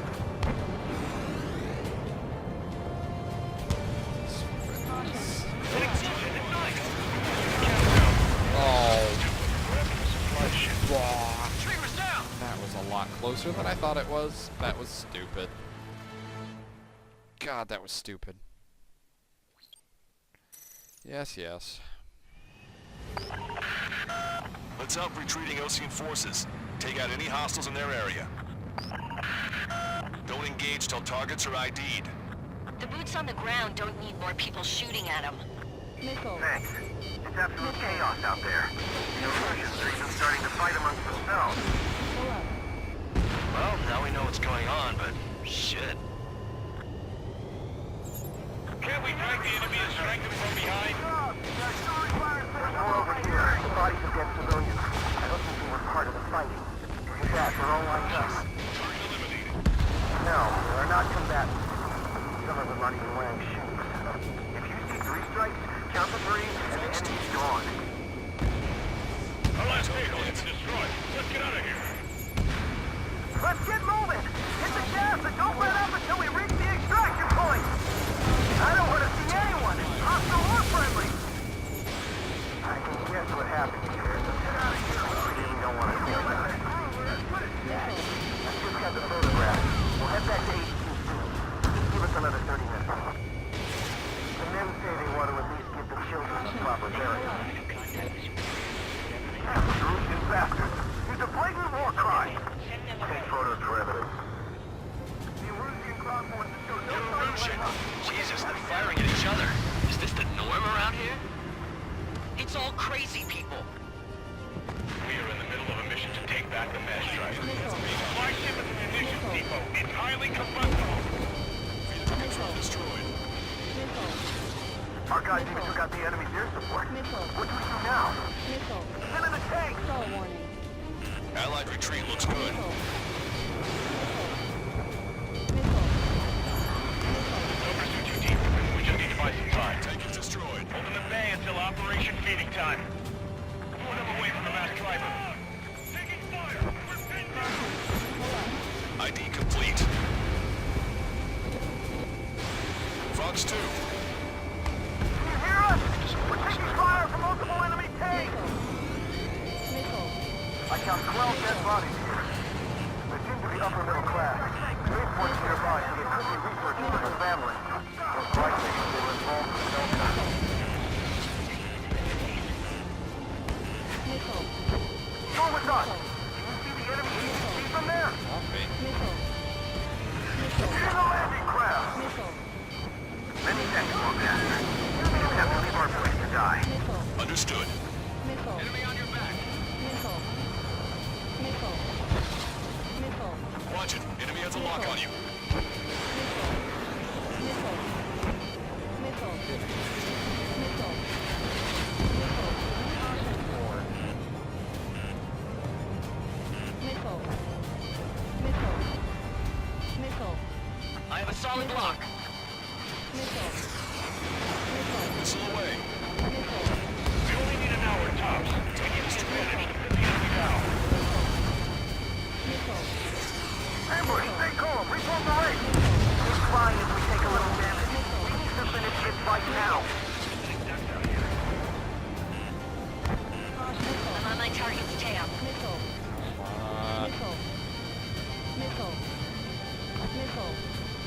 That was a lot closer than I thought it was. That was stupid. God, that was stupid. Yes, yes. Let's help retreating Osean forces. Take out any hostiles in their area. Don't engage till targets are ID'd. The boots on the ground don't need more people shooting at them. Thanks. It's absolute chaos out there. The Erusians are even starting to fight amongst themselves. Well, now we know what's going on, but shit. Can't we drag the enemy and strength not even wearing shoes. If you see 3 stripes, count the 3 and the enemy's gone. Our last vehicle has been destroyed. Let's get out of here. Let's get moving! Hit the gas and don't let up until we reach the extraction point! I don't want to see anyone, hostile or friendly! I can guess what happened here. Get out of here! I really don't want to think about it. I just got the photograph. We'll head back to HQ soon. Give us another 30 minutes. The men say they want to at least give the children a proper burial. Russian bastard! He's a blatant war crime! Take photos for evidence. The Russian crowd wants to show no Russian! Jesus, they're firing at each other. Is this the norm around here? It's all crazy people. We are in the middle of a mission to take back the mass driver. Supply ship at the munitions depot. It's highly combustible. Vehicle control destroyed. Our guys even took out the enemy's air support. What do we do now? Get in the tank! Allied retreat looks good. No pursuit too deep. We just need to buy some time. Tank is destroyed. Open the bay until Operation Feeding Time. Pull them away from the mass driver. Taking fire! We're pinned back! ID complete. Fox 2. Can you hear us? We're taking fire from multiple enemy tanks! I count 12 dead bodies here. They seem to be upper middle class. Spaceport's nearby, so there could be researchers for their family. Most likely, they were involved in the Delta. Go with us! Can you see the enemy ECC from there? Get in the landing craft! Many thanks, Morgan. You don't have to leave our place to die. Understood. Enemy on your back. Watch it. Enemy has a lock on you. I have a solid block. Missile away. We only need an hour tops. We need the advantage to put the enemy down. Ambush, stay calm. Reform the race. It's fine if we take a little damage. We need to finish this fight now. I'm on my target's tail.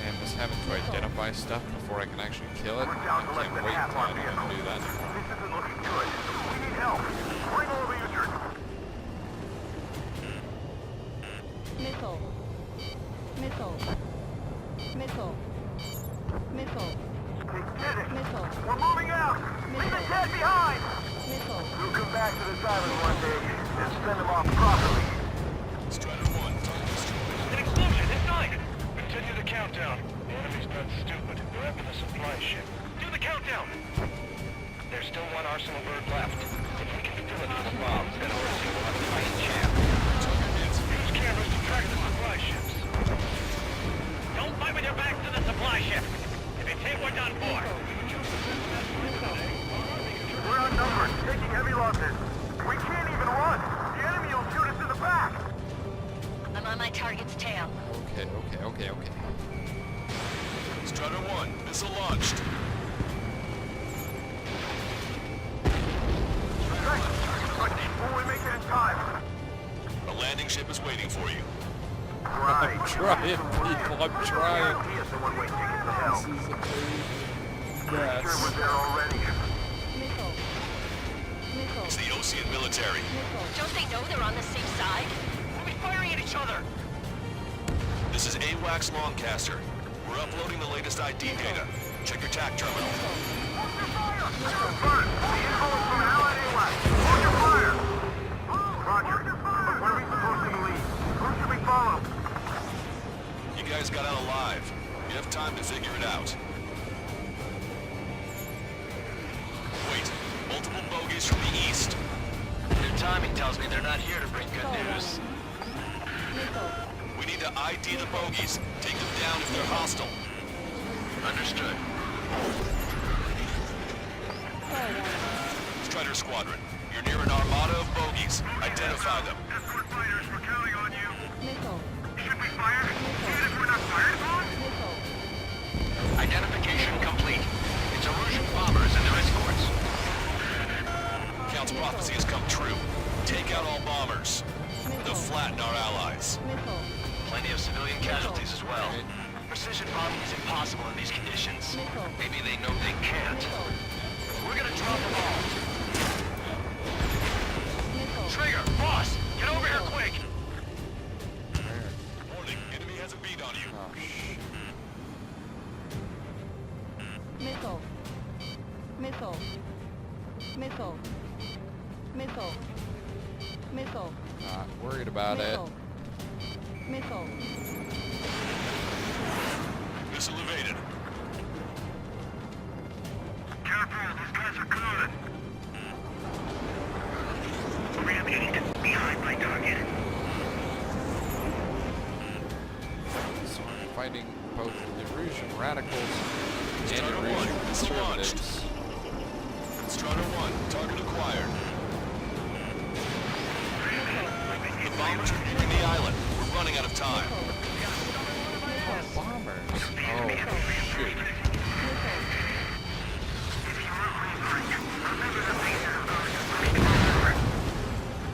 Man, just having to identify stuff before I can actually kill it. I can't wait until I know how to do that. This isn't looking good. We need help. Bring all the injured. They did it. We're moving out. Leave the dead behind. We'll come back to this island one day and send them off properly. Strider 1. Tank destroyed. An explosion inside! Continue the countdown. The enemy's not stupid. They're after the supply ship. Do the countdown! There's still one Arsenal bird left. If we can fill it with the bombs, then Odyssey will have a fighting chance. Use cameras to track the supply ships. Don't fight with your back to the supply ship! If it's hit, we're done for! We're outnumbered, taking heavy losses. We can't even run. The enemy will shoot us in the back. I'm on my target's tail. Okay. Strider 1. Missile launched. Will we make it in time? A landing ship is waiting for you. Right. I'm trying, people. I'm trying. Here's the one-way ticket to hell. This is a pain. Sure Yes. we're there already. It's the Osean military. Don't they know they're on the same side? We'll be firing at each other. This is AWACS Longcaster. We're uploading the latest ID data. Check your TAC terminal. Confirmed. The info is from Allied AWACS. Hold your fire. Roger. But what are we supposed to believe? Who should we follow? You guys got out alive. You have time to figure it out. Wait. Multiple bogies from the east. Their timing tells me they're not here to bring good news. We need to ID the bogies. Take them down if they're hostile. Understood. Strider Squadron, you're near an armada of bogies. Identify them. Escort fighters, we're counting on you. Should we fire? Even if we're not fired upon? Identification complete. It's Erusian bombers and their escorts. Count's prophecy has come true. Take out all bombers. They'll flatten our allies. Plenty of civilian casualties as well. Precision bombing is impossible in these conditions. Maybe they know they can't. We're gonna drop them all. Trigger, boss, get over here quick! Warning, enemy has a beat on you. Oh, shit. Missile. Missile. Missile. Missile. Missile. Not worried about Missile. Missile. Missile evaded. Careful, these guys are good. Rampage, behind my target. So I'm fighting both the Erusian radicals and Strider 1, Erusian missile launched. conservatives. Strider 1, target acquired. The bombers are nearing the island. We're running out of time. Bombers. Oh, shoot.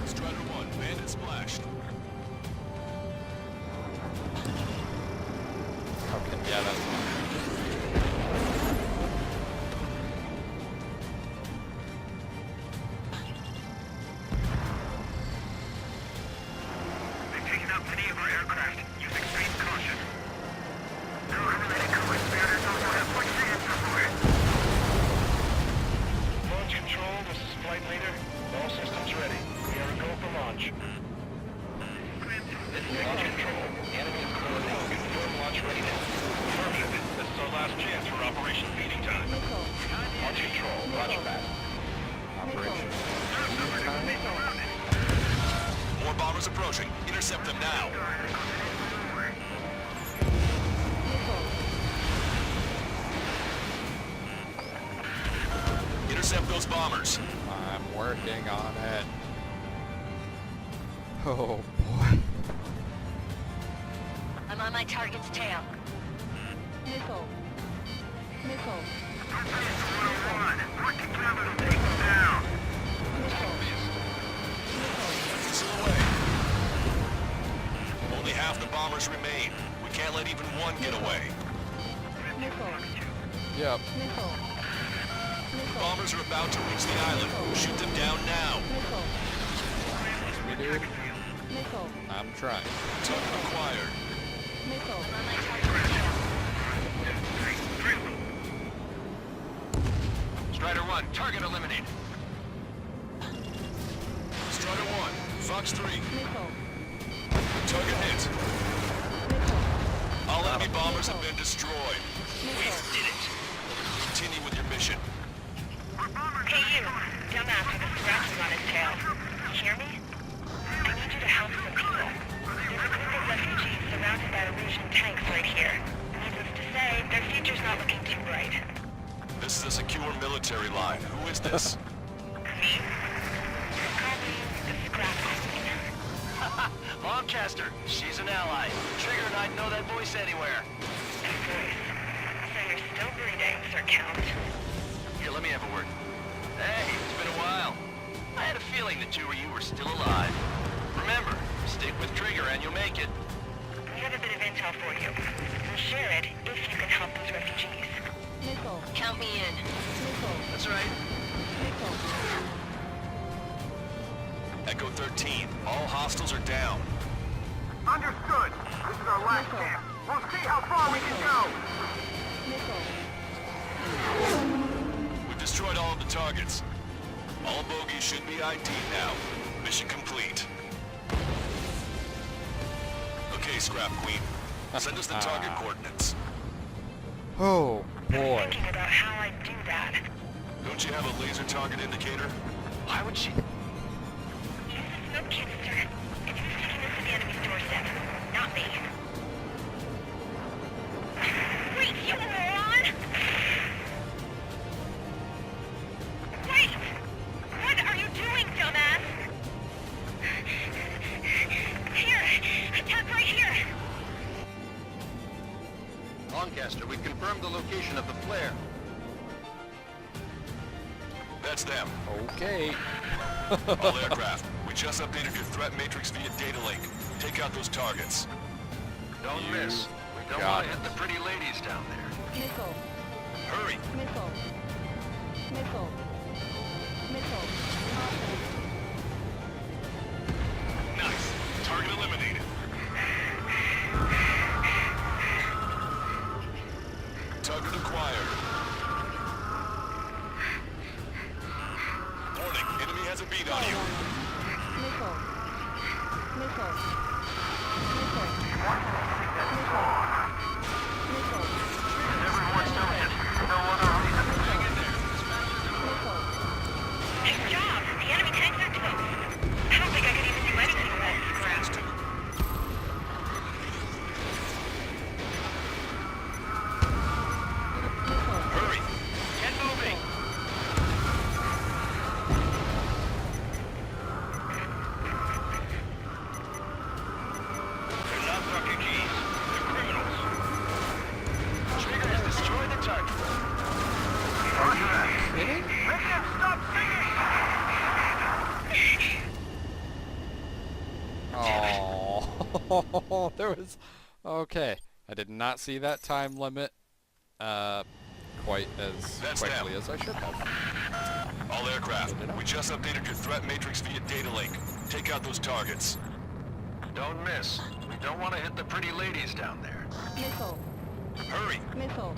Strider 1, bandit splashed. Okay, yeah, that's fine. They've taken out many of our aircraft. Use extreme caution. Crew-related co-conspirators also have much to answer for. Launch control, this is flight leader. All systems ready. We are a go for launch. This is launch control. Enemy is closing. Confirm launch readiness. Affirmative. This is our last chance for Operation Feeding Time. Launch control. Roger that. Operation. More bombers approaching. Intercept them now. Intercept those bombers. I'm working on it. Oh, boy. I'm on my target's tail. Missile. Missile. Work together to take them down. Missile away. Only half the bombers remain. We can't let even one get away. Missile. Yep. Missile. Bombers are about to reach the island. Shoot them down now. Missile. We do. Missile. I'm trying. Target acquired. Missile. I'm on my target's tail. Strider 1, target eliminated. Strider 1, Fox 3. Missile. Target hit. Missile. All enemy bombers have been destroyed. We did it. Continue with your mission. Hey you, dumbass with the scratches on his tail. You hear me? I need you to help some people. There's a group of refugees surrounded by Erusian tanks right here. Needless to say, their future's not looking too bright. This is a secure military line. Who is this? Me? Call me the Scrap Queen. Lancaster, she's an ally. Trigger and I'd know that voice anywhere. That voice. So you're still breathing, Sir Count. Here, let me have a word. Hey, it's been a while. I had a feeling the two of you were still alive. Remember, stick with Trigger and you'll make it. We have a bit of intel for you. We'll share it if you can help those refugees. Missile. Count me in. Missile. That's right. Missile. Echo 13, all hostiles are down. Understood. This is our last chance. We'll see how far we can go. Missile. We've destroyed all of the targets. All bogies should be ID'd now. Mission complete. Okay, Scrap Queen. Send us the target coordinates. Oh, boy. Thinking about how I do that. Don't you have a laser target indicator? Why would she... Use the smoke canister. It's who's taking us to the enemy's doorstep, not me. Wait, you moron! Broadcaster. We've confirmed the location of the flare. That's them. Okay. All aircraft, we just updated your threat matrix via data link. Take out those targets. Don't miss. We don't want to hit the pretty ladies down there. Missile. Hurry. Missile. Missile. Missile. Nice. Target eliminated. Target acquired. Warning, enemy has a beat on you. Missile. Missile. Missile. Everyone's still hit. No other reason. Hang in there. Nice job! The enemy tanks are close. I don't think I could even do anything with that scrap. Hurry. Get moving. They're not refugees. They're criminals. Trigger has destroyed the target. Kidding? Make him stop singing! Oh, there was... Okay. I did not see that time limit quite as quickly as I should have. All aircraft, we just updated your threat matrix via data link. Take out those targets. Don't miss. We don't want to hit the pretty ladies down there. Missile. Hurry. Missile.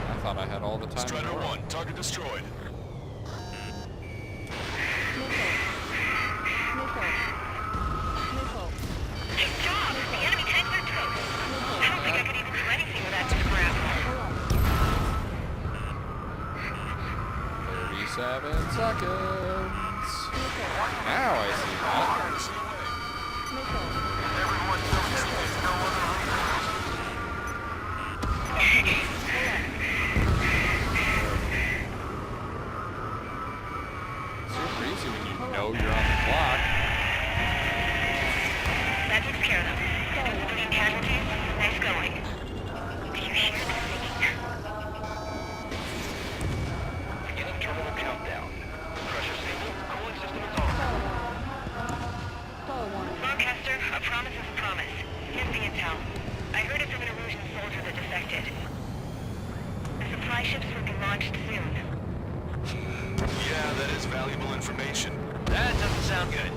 I thought I had all the time. Strider 1, target destroyed. Nice job! The enemy tanks are close. I don't think I could even do anything with that scrap. 37 seconds. Now I see that. Everyone's still hit. No other Super easy when you know you're on the clock. That takes care of them. 3 casualties. Nice going. Do you hear the singing? Beginning terminal countdown. Pressure stable. Cooling system is on. Broadcaster, a promise is a promise. Here's the intel. I heard it from an Erusian soldier that defected. The supply ships will be launched soon. Yeah, that is valuable information. That doesn't sound good.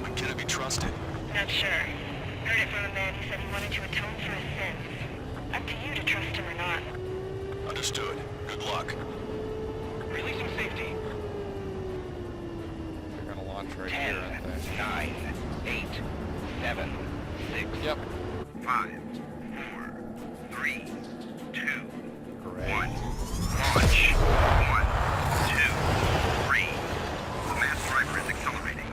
But can it be trusted? Not sure. Heard it from a man who said he wanted to atone for his sins. Up to you to trust him or not. Understood. Good luck. Releasing safety. They're gonna launch right 10, here, aren't they? 9, 8, 7, 6, Yep. 5, 4, 3, 2, Great. 1. Launch. 1, 2, 3. The mass driver is accelerating.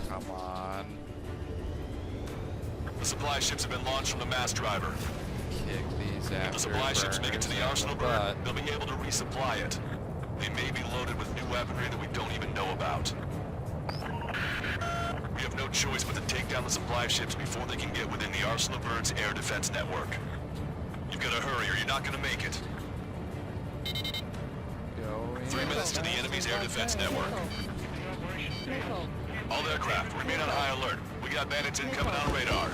Come on. The supply ships have been launched from the mass driver. Kick these If the supply ships make it to the arsenal burn, they'll be able to resupply it. They may be loaded with new weaponry that we don't even know about. We have no choice but to take down the supply ships before they can get within the Arsenal Bird's air defense network. You've got to hurry or you're not going to make it. 3 minutes to the enemy's air defense network. All aircraft, remain on high alert. We got bandits incoming on radar.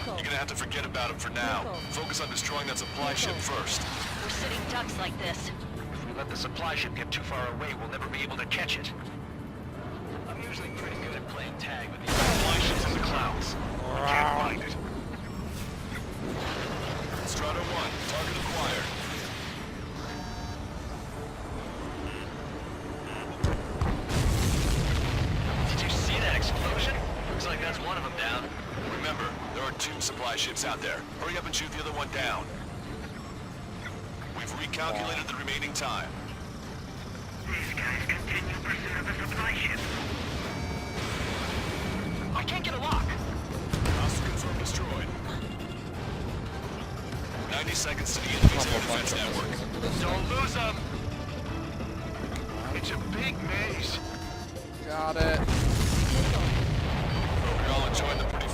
You're gonna have to forget about them for now. Focus on destroying that supply ship first. We're sitting ducks like this. If we let the supply ship get too far away, we'll never be able to catch it. I'm usually pretty good at playing tag with these supply ships in the clouds. Can't find it. Strider 1, target acquired. Did you see that explosion? Looks like that's one of them down. Remember, there are 2 supply ships out there. Hurry up and shoot the other one down. We've recalculated the remaining time. These guys continue pursuit of the supply ship. I can't get a lock. Hostile confirmed destroyed. 90 seconds to the enemy's air defense network. Don't lose them. It's a big maze. Got it. We're all enjoying the pretty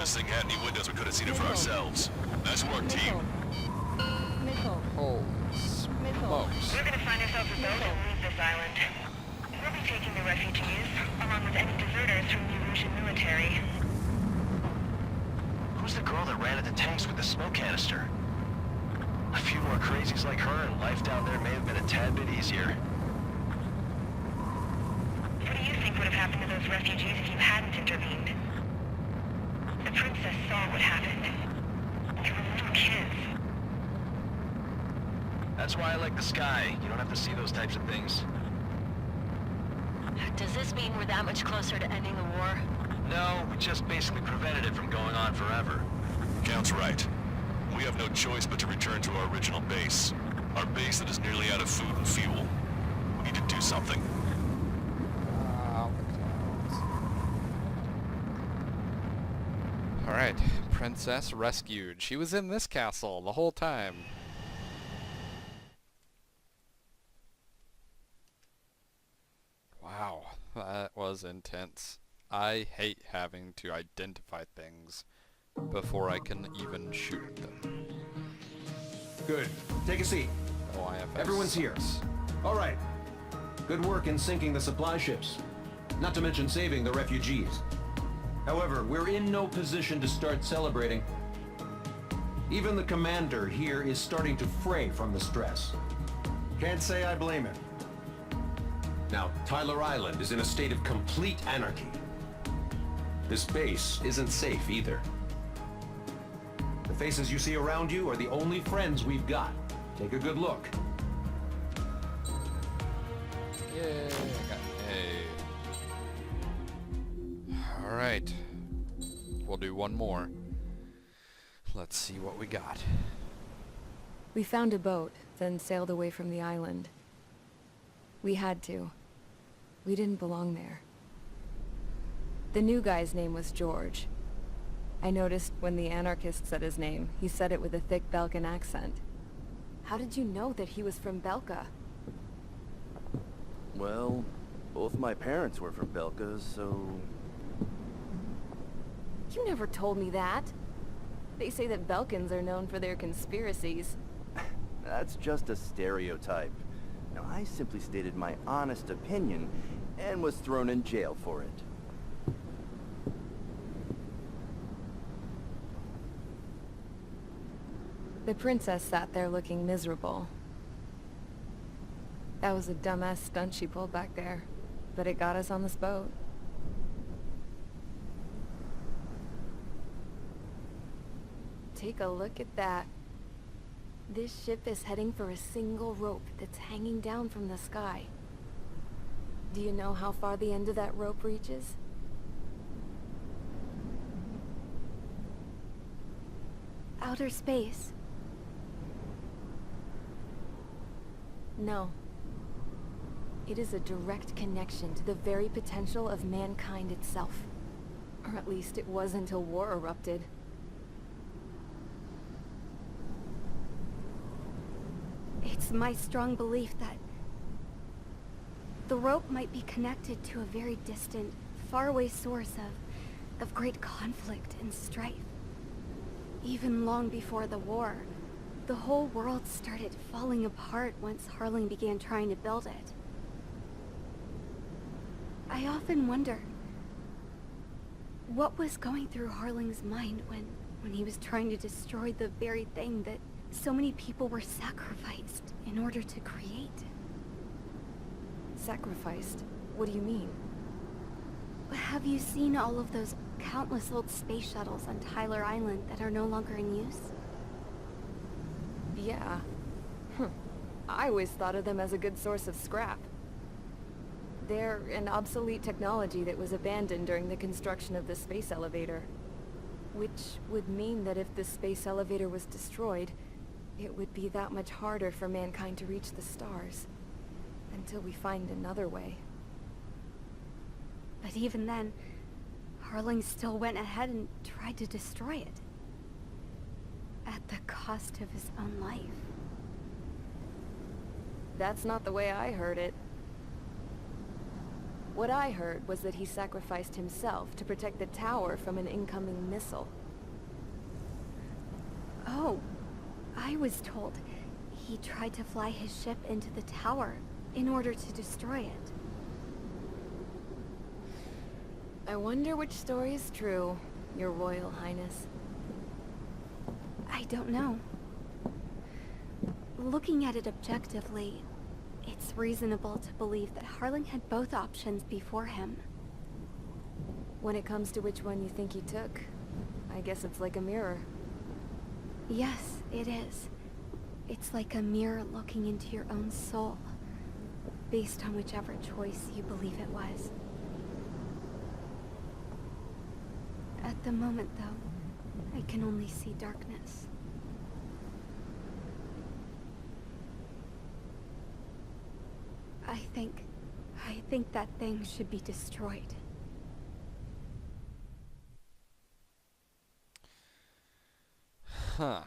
this thing had any windows, we could have seen it for ourselves. Nice work, team. Missile. Holy smokes. We're gonna find ourselves a boat and leave this island. We'll be taking the refugees, along with any deserters from the Erusian military. Who's the girl that ran at the tanks with the smoke canister? A few more crazies like her, and life down there may have been a tad bit easier. What do you think would have happened to those refugees if you hadn't intervened? The princess saw what happened. They were little kids. That's why I like the sky. You don't have to see those types of things. Does this mean we're that much closer to ending the war? No, we just basically prevented it from going on forever. Count's right. We have no choice but to return to our original base. Our base that is nearly out of food and fuel. We need to do something. Alright, princess rescued. She was in this castle the whole time. Wow, that was intense. I hate having to identify things before I can even shoot them. Good. Take a seat. Oh, IFS Everyone's here. All right. Good work in sinking the supply ships. Not to mention saving the refugees. However, we're in no position to start celebrating. Even the commander here is starting to fray from the stress. Can't say I blame him. Now, Tyler Island is in a state of complete anarchy. This base isn't safe either. The faces you see around you are the only friends we've got. Take a good look. Yay, Alright. We'll do one more. Let's see what we got. We found a boat, then sailed away from the island. We had to. We didn't belong there. The new guy's name was George. I noticed when the anarchist said his name, he said it with a thick Belkan accent. How did you know that he was from Belka? Well, both my parents were from Belka, so... You never told me that. They say that Belkans are known for their conspiracies. That's just a stereotype. Now, I simply stated my honest opinion and was thrown in jail for it. The princess sat there looking miserable. That was a dumbass stunt she pulled back there, but it got us on this boat. Take a look at that. This ship is heading for a single rope that's hanging down from the sky. Do you know how far the end of that rope reaches? Outer space. No. It is a direct connection to the very potential of mankind itself. Or at least it was until war erupted. It's my strong belief that the rope might be connected to a very distant, faraway source of great conflict and strife. Even long before the war, the whole world started falling apart once Harling began trying to build it. I often wonder what was going through Harling's mind when he was trying to destroy the very thing that so many people were sacrificed in order to create. Sacrificed? What do you mean? Have you seen all of those countless old space shuttles on Tyler Island that are no longer in use? Yeah. I always thought of them as a good source of scrap. They're an obsolete technology that was abandoned during the construction of the space elevator. Which would mean that if the space elevator was destroyed, it would be that much harder for mankind to reach the stars. Until we find another way. But even then, Harling still went ahead and tried to destroy it. At the cost of his own life. That's not the way I heard it. What I heard was that he sacrificed himself to protect the tower from an incoming missile. Oh, I was told he tried to fly his ship into the tower in order to destroy it. I wonder which story is true, Your Royal Highness. I don't know. Looking at it objectively, it's reasonable to believe that Harling had both options before him. When it comes to which one you think he took, I guess it's like a mirror. Yes, it is. It's like a mirror looking into your own soul, based on whichever choice you believe it was. At the moment, though, I can only see darkness. I think that thing should be destroyed. Huh.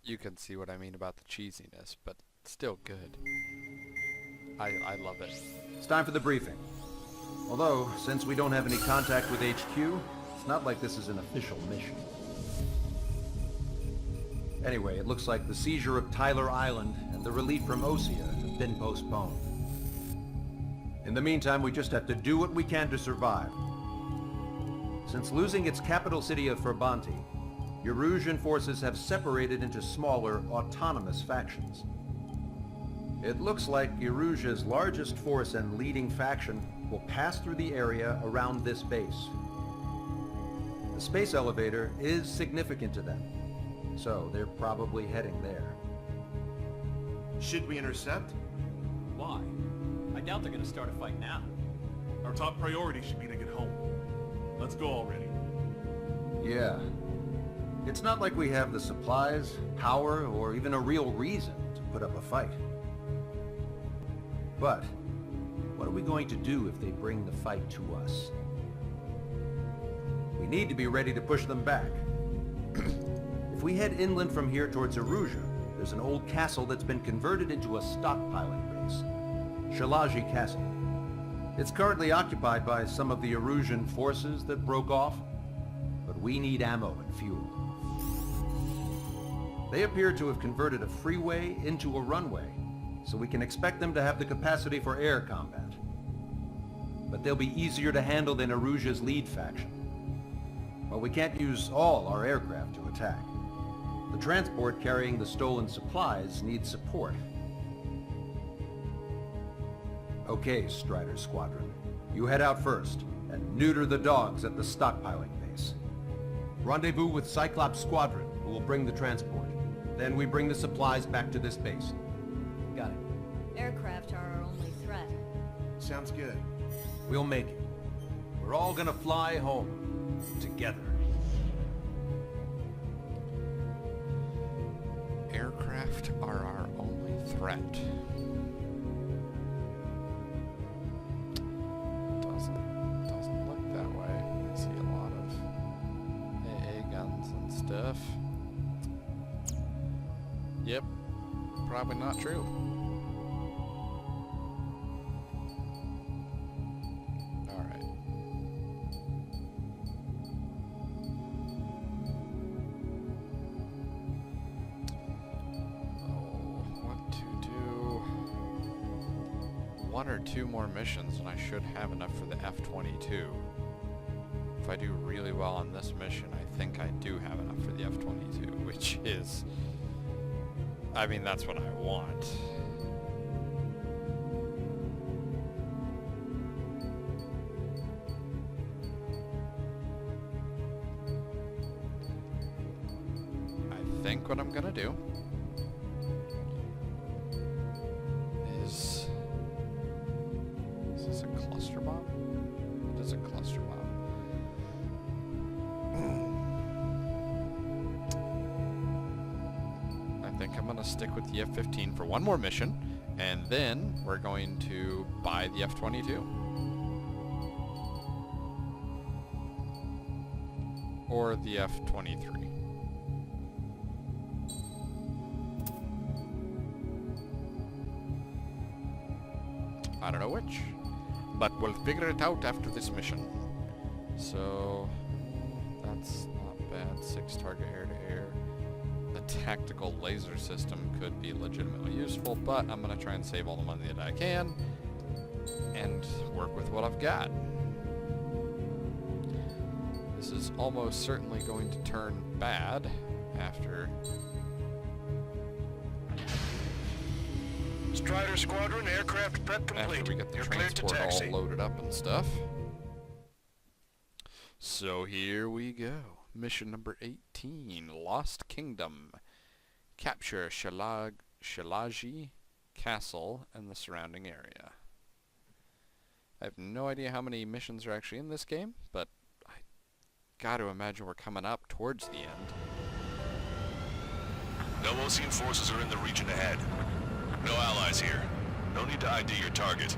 You can see what I mean about the cheesiness, but still good. I love it. It's time for the briefing. Although, since we don't have any contact with HQ, it's not like this is an official mission. Anyway, it looks like the seizure of Tyler Island and the relief from Osea have been postponed. In the meantime, we just have to do what we can to survive. Since losing its capital city of Ferbanti, Erusian forces have separated into smaller, autonomous factions. It looks like Erusia's largest force and leading faction will pass through the area around this base. The space elevator is significant to them, so they're probably heading there. Should we intercept? Why? I doubt they're gonna start a fight now. Our top priority should be to get home. Let's go already. Yeah. It's not like we have the supplies, power, or even a real reason to put up a fight. But, what are we going to do if they bring the fight to us? We need to be ready to push them back. If we head inland from here towards Erusia, there's an old castle that's been converted into a stockpiling base. Shalaji Castle. It's currently occupied by some of the Erusian forces that broke off, but we need ammo and fuel. They appear to have converted a freeway into a runway, so we can expect them to have the capacity for air combat. But they'll be easier to handle than Erusia's lead faction. Well, we can't use all our aircraft to attack. The transport carrying the stolen supplies needs support. Okay, Strider Squadron. You head out first, and neuter the dogs at the stockpiling base. Rendezvous with Cyclops Squadron, who will bring the transport. Then we bring the supplies back to this base. Got it. Aircraft are our only threat. Sounds good. We'll make it. We're all gonna fly home. Together. Aircraft are our only threat. Doesn't look that way. I see a lot of AA guns and stuff. Yep, probably not true. Alright. What to do? One or two more missions and I should have enough for the F-22. If I do really well on this mission, I think I do have enough for the F-22, which is... I mean, that's what I want. I think what I'm gonna do is this a cluster bomb? It is a cluster bomb. I think I'm gonna stick with the F-15 for one more mission, and then we're going to buy the F-22. Or the F-23. I don't know which. but we'll figure it out after this mission. So, that's not bad. 6 target air-to-air. The tactical laser system could be legitimately useful, but I'm going to try and save all the money that I can and work with what I've got. This is almost certainly going to turn bad after... Strider Squadron, aircraft prep complete. After we get the You're cleared to transport taxi. all loaded up and stuff. So here we go. Mission number 18, Lost Kingdom. Capture Shalaji Castle and the surrounding area. I have no idea how many missions are actually in this game, but I gotta imagine we're coming up towards the end. No Osean forces are in the region ahead. No allies here. No need to ID your target.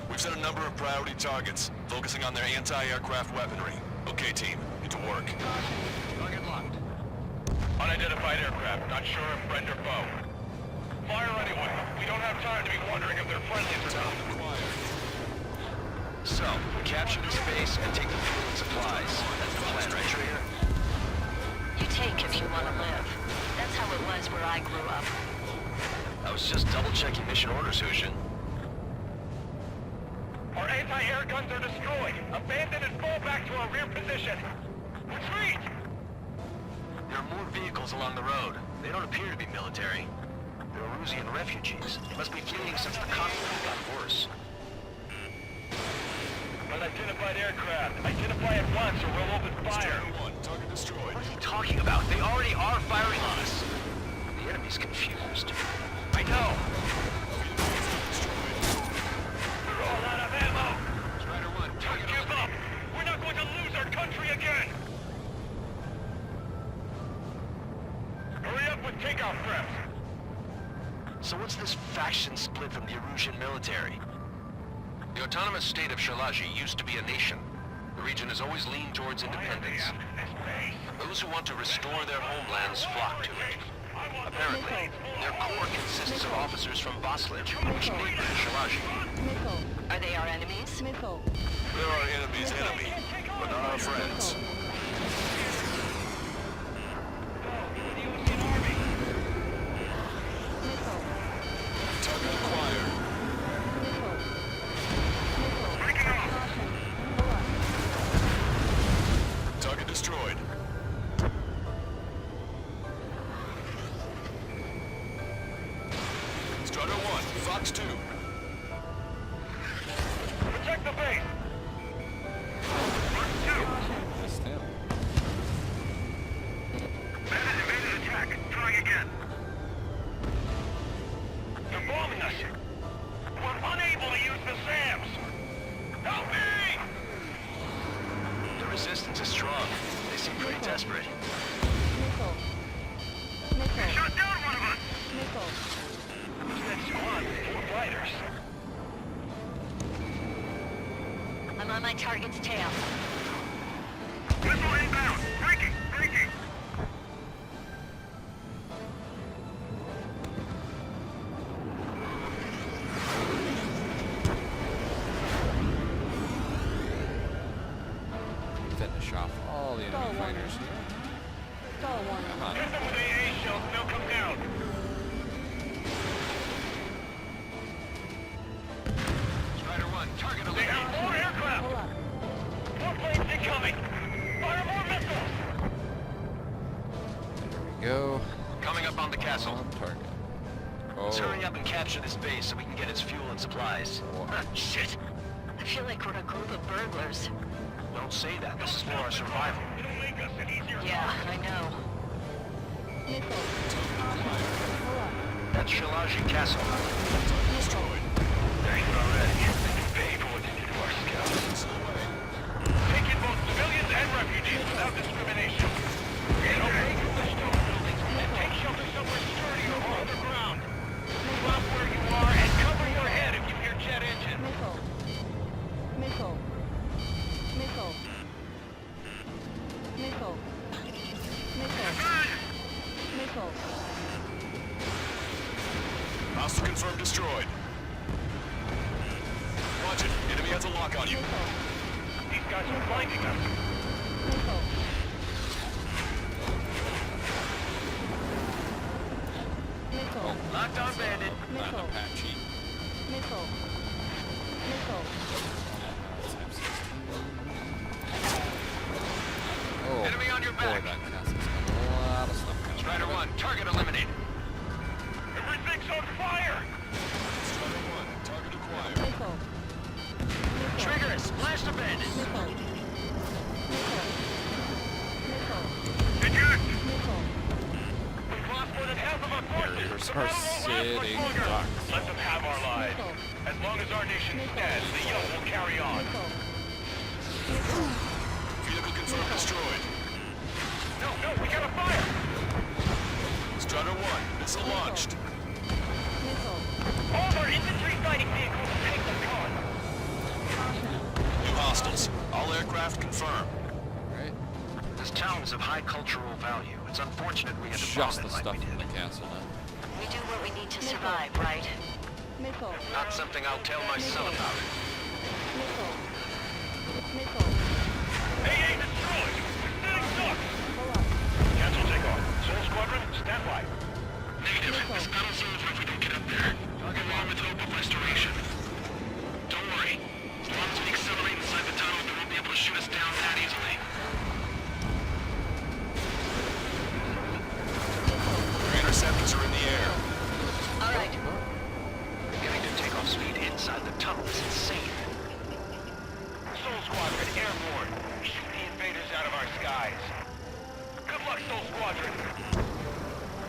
We've set a number of priority targets, focusing on their anti-aircraft weaponry. Okay, team, get to work. Target locked. Unidentified aircraft, not sure if friend or foe. Fire anyway. We don't have time to be wondering if they're friendlies or not. So, capture this base and take the fuel and supplies. That's the plan, right, Trigger? You take if you want to live. That's how it was where I grew up. I was just double-checking mission orders, Hushin. Our anti-air guns are destroyed. Abandon and fall back to our rear position. Retreat! There are more vehicles along the road. They don't appear to be military. They're Erusian refugees. They must be fleeing since the conflict got worse. Unidentified aircraft. Identify at once or we'll open fire. Target destroyed. What are you talking about? They already are firing on us. The enemy's confused. I know. We're all out of ammo. Strider 1, Don't give up. We're not going to lose our country again. Hurry up with takeoff preps. So what's this faction split from the Erusian military? The autonomous state of Shalaji used to be a nation. The region has always leaned towards independence. Those who want to restore their homelands flock to it. Apparently, their core consists of officers from Baslin, which neighbor Shalaji. Are they our enemies? They're our enemy's enemy, but not our friends. Target acquired. Target destroyed. Strider 1, Fox 2. Protect the base. Fox 2. Missed him. Bandit evaded attack. Trying again. They're bombing us. We're unable to use the SAMs. Help me! The resistance is strong. They seem pretty desperate. Shut down one of us! That squad with 4 fighters. I'm on my target's tail. Missile inbound! Breaking! Breaking! Finish off all the enemy fighters here. Come on. Hit them with AA shells and they'll come down. Strider 1, target They have eliminated. more aircraft! More planes incoming! Fire more missiles! There we go. Coming up on the castle. On target. Let's Oh, hurry up and capture this base so we can get its fuel and supplies. Shit! I feel like we're a group of burglars. Don't say that. This is for our survival. It'll make us an easier Yeah, I know. That's Shalaji Castle. They're here already. Pay for what they did to our scouts. Take in both civilians and refugees without discrimination. Take the stone buildings and take shelter somewhere sturdier or underground. Drop where you are and cover your head if you hear jet engines. Hostile confirmed destroyed. That's a lock on you. These guys are blinding us. Nickel. Locked on bandit. Not Apache. Nickel. Nickel. Oh, Enemy on your boy, back. that castle's got a lot of stuff coming. Strider 1, target eliminated. Everything's on fire! Strider 1, target acquired. Nickel. Trigger, splash the bandit. Nickel. Nickel. Eject! Nickel. We've lost more than half of our forces. Here's The our battle won't last much city longer. ducks. Let them have our lives. As long as our nation stands, the young will carry on. Vehicle confirmed destroyed. No, we got a fire! Strider 1, missile launched. All of our infantry fighting vehicles and tanks are gone. New hostiles. All aircraft confirmed. Right? This town is of high cultural value. It's unfortunate we had to bomb Just it the like stuff we from did. the castle now. We do what we need to survive, right? Nickel. Not something I'll tell my son about. Nickel. Nickel. AA destroyed! We're sitting ducks! Cancel takeoff. Soul Squadron, stand by. Negative. This battle's over if we don't get up there. Target along with hope of restoration. Don't worry. As long as we accelerate inside the tunnel, they won't be able to shoot us down that easily. Your interceptors are in the air. All right. Getting to takeoff speed inside the tunnel is insane. Soul Squadron, airborne. Shoot the invaders out of our skies. Good luck, Soul Squadron.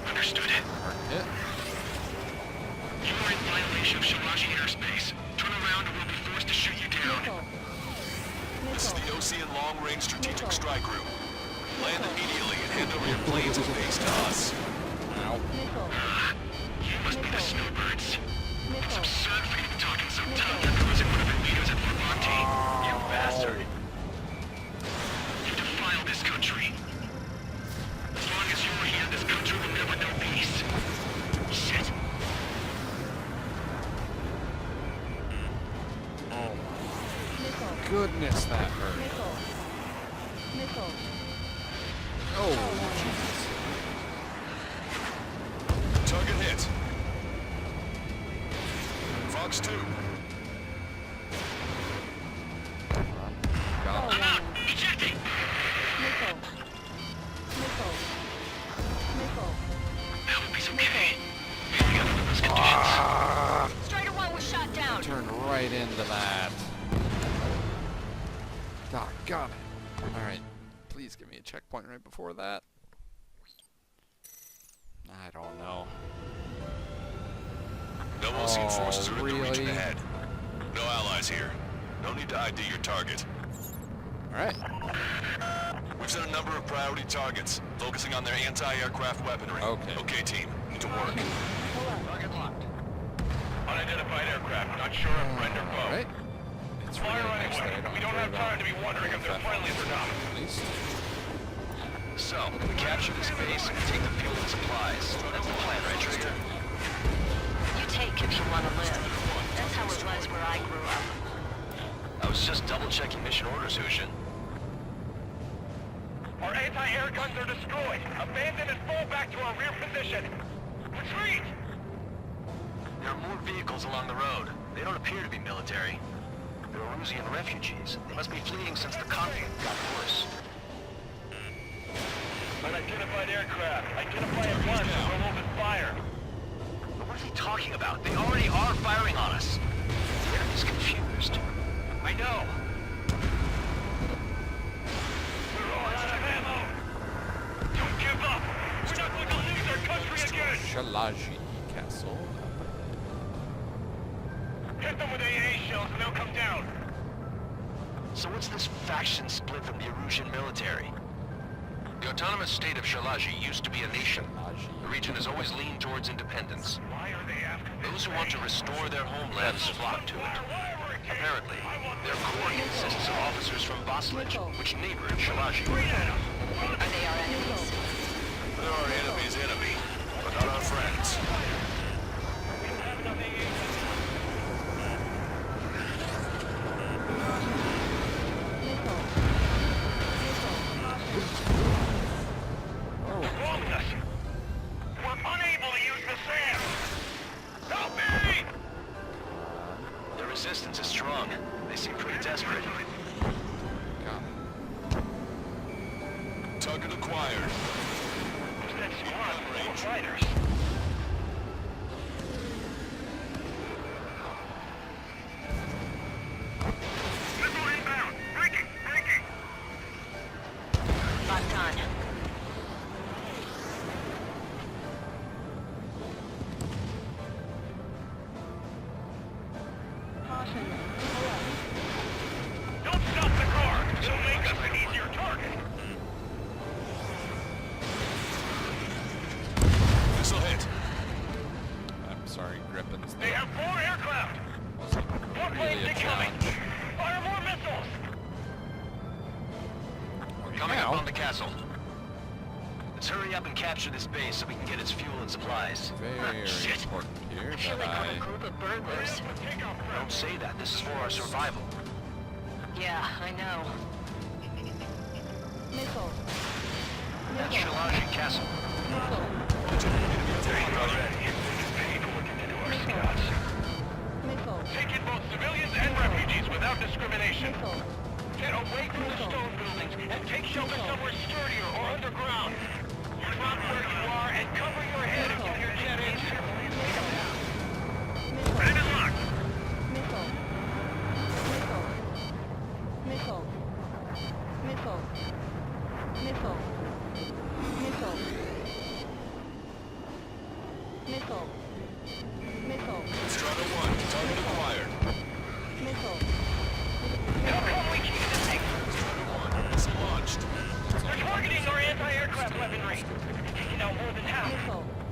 Understood. Hit. You are in violation of Shalaji airspace. Turn around or we'll be forced to shoot you down. This is the Ocean Long Range Strategic Strike Group. Land immediately and hand over your planes and base to us. Ow. You must be the snowbirds. It's absurd for you to be talking so tough after losing one of your leaders at Levante. You bastard. You defile this country. As long as you're here, this country will never know peace. Shit. Goodness, that hurt. Nickel. Oh, Jesus. Target hit. Fox 2. Got it. Out! Ejecting! Nickel. I hope he's okay. We got under those conditions. Strider 1 was shot down. Turned right into that. Doggone it. Alright. Please give me a checkpoint right before that. I don't know. No Ocean forces are in the region really? ahead. No allies here. No need to ID your target. Alright. We've set a number of priority targets, focusing on their anti-aircraft weaponry. Okay, team. Need to work. Target locked. Unidentified aircraft, not sure if friend or foe. Alright. It's really Fire nice that I anyway. don't We don't worry have time about to be wondering if they're friendlies or not. at least. So, we capture this base and take the fuel and supplies. That's the plan, right, Trigger? You take if you want to live. That's how it was where I grew up. I was just double-checking mission orders, Hushin. Our anti-air guns are destroyed. Abandon and fall back to our rear position. Retreat! There are more vehicles along the road. They don't appear to be military. They're Erusian refugees. They must be fleeing since the conflict got worse. Unidentified aircraft. Identify at once or we'll open fire. But what is he talking about? They already are firing on us. The enemy's confused. I know. We're all out of ammo. Don't give up. We're not going to lose our country again. Shalaji Castle. Hit them with AA shells and they'll come down. So what's this faction split from the Erusian military? The autonomous state of Shalaji used to be a nation. The region has always leaned towards independence. Why are they after this? Those who want to restore their homelands flock to it. Apparently, their core consists of officers from Vaslij, which neighbor Shalaji. Are they our enemies? They're our enemy's enemy, but not our friends. Sliders. Missile inbound. Breaking. Locked on. Don't stop the car. It'll make us an easier target. Missile hit. I'm sorry, Griffins. They have 4 aircraft. More Really planes a incoming. challenge. Fire more missiles. We're coming up on the castle. Let's hurry up and capture this base so we can get its fuel and supplies. Very important here Feel that like on I... a group of burglars. Don't say that. This is for our survival. Yeah, I know. Missile. That's Shalaji Castle. Take in both civilians and refugees without discrimination. Get away from the stone buildings and take shelter somewhere sturdier or underground. Drop where you are and cover your head until your jet is. Red is locked. Strider 1, target acquired. How come we keep this thing? Strider 1, missile launched. They're targeting our anti-aircraft weaponry. Taking out more than half.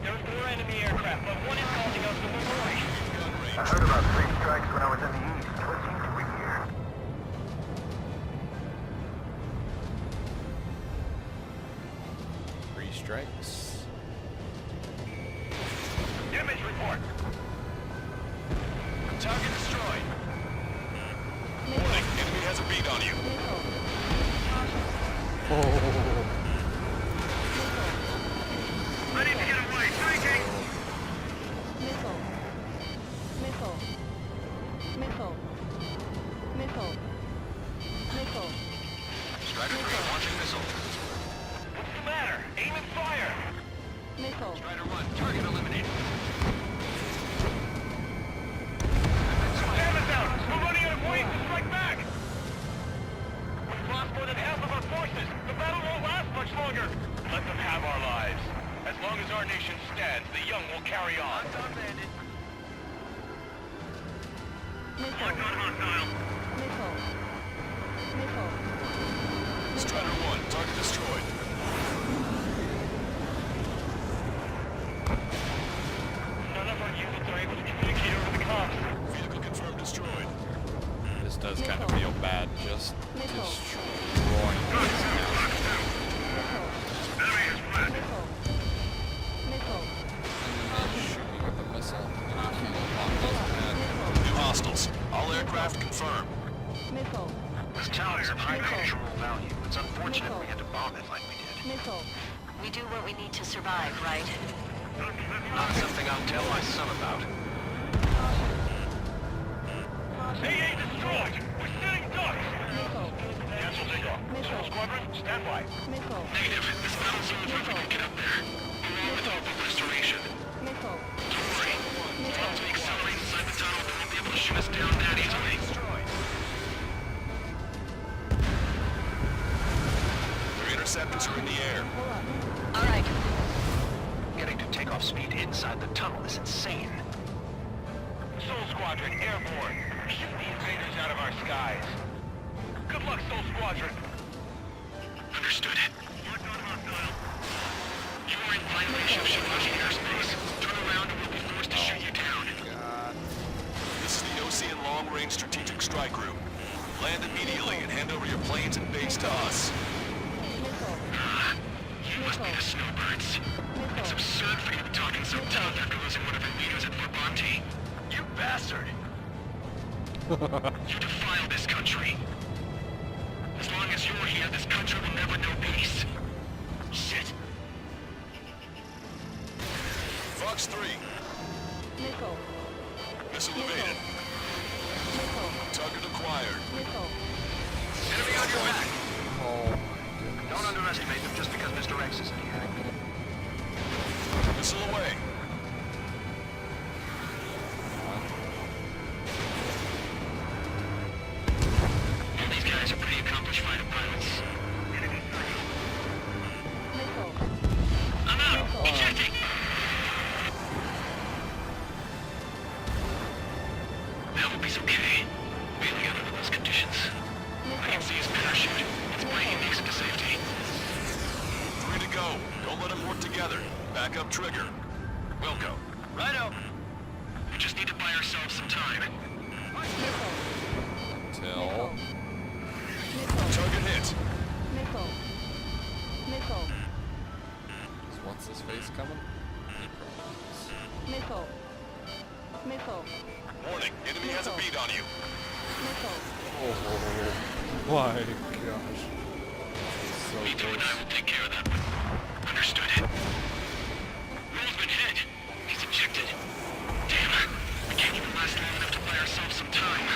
There's 4 enemy aircraft, but one is causing us to move away. Gun range. I heard about 3 strikes when I was in the east. What seems to be here? Three strikes. Damage report. Target destroyed. Warning, enemy has a bead on you. Ready to get away. Striking. Strider 3 launching missile. What's the matter? Aim and fire. Strider 1, target eliminated. Jam is out. We're running out of ways to strike back. We've lost more than half of our forces. The battle won't last much longer. Let them have our lives. As long as our nation stands, the young will carry on. Locked on hostile. Strider 1, target destroyed. None of our units are able to communicate over the comms. Vehicle confirmed destroyed. This does kind of feel bad, just destroying this now. Enemy is flat. Shooting with a missile. And New hostiles. All aircraft confirmed. This town is of high cultural value. It's unfortunate we had to bomb it like we did. We do what we need to survive, right? Not something I'll tell my son about. AA destroyed. We're sitting ducks. Cancel takeoff. Missile squadron, stand by. Negative. This battle zone is where we can get up there. Along with hope of restoration. Don't worry. Once we accelerate inside the tunnel, they won't be able to shoot us down that easily. Their interceptors are in the air. All right. Getting to takeoff speed inside the tunnel is insane. Soul Squadron, airborne. Shoot the invaders out of our skies. Good luck, Soul Squadron. Understood. Locked on hostile. You are in violation of Shalaji airspace. Turn around and we'll be forced to shoot you down. This is the Ocean Long Range Strategic Strike Group. Land immediately and hand over your planes and base to us. You must be the snowbirds. It's absurd for you to be talking so tough after losing one of your leaders at Fort Bonte. You bastard! You defile this country. As long as you're here, this country will never know peace. Shit. Fox 3. Missile evaded. Target acquired. Enemy on your back. Don't underestimate them just because Mr. X is in here. together. Back up trigger. Wilco. Righto. We just need to buy ourselves some time. Till... Target hit. Nickel. Nickel. So what's his face coming? Nickel. Nickel. Warning, enemy has a bead on you. Nickel. Oh my gosh. So Vito and I will take care of that. Understood. Will's been hit. He's ejected. Damn. We can't even last long enough to buy ourselves some time.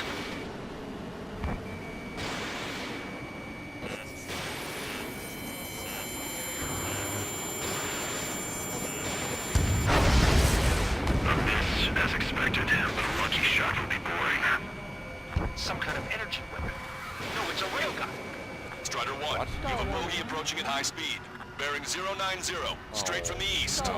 As expected, but a lucky shot would be boring. Some kind of energy weapon. No, it's a railgun. Strider 1, you have a bogey approaching at high speed. Bearing 090, straight from the east.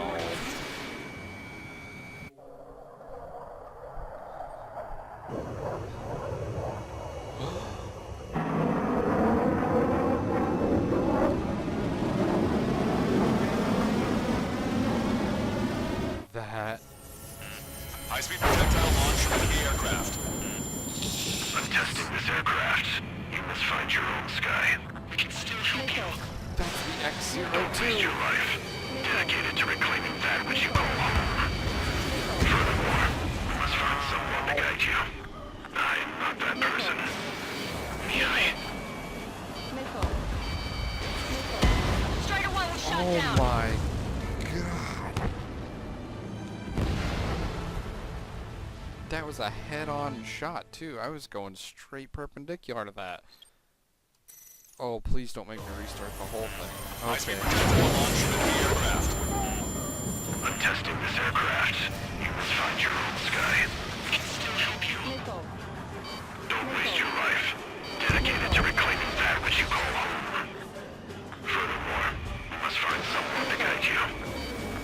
that. High-speed projectile launch from the aircraft. I'm testing this aircraft. You must find your own sky. We can still help you. That's the X-02. Don't waste your life. Dedicated to reclaiming that which you call home. Furthermore, we must find someone to guide you. I am not that person. Yai. Strider 1 was shot Oh down. my god. That was a head-on shot too. I was going straight perpendicular to that. Oh, please don't make me restart the whole thing. Okay. I'm testing this aircraft. You must find your own sky. We can still help you. Don't waste your life. Dedicated to reclaiming that which you call home. Furthermore, we must find someone to guide you.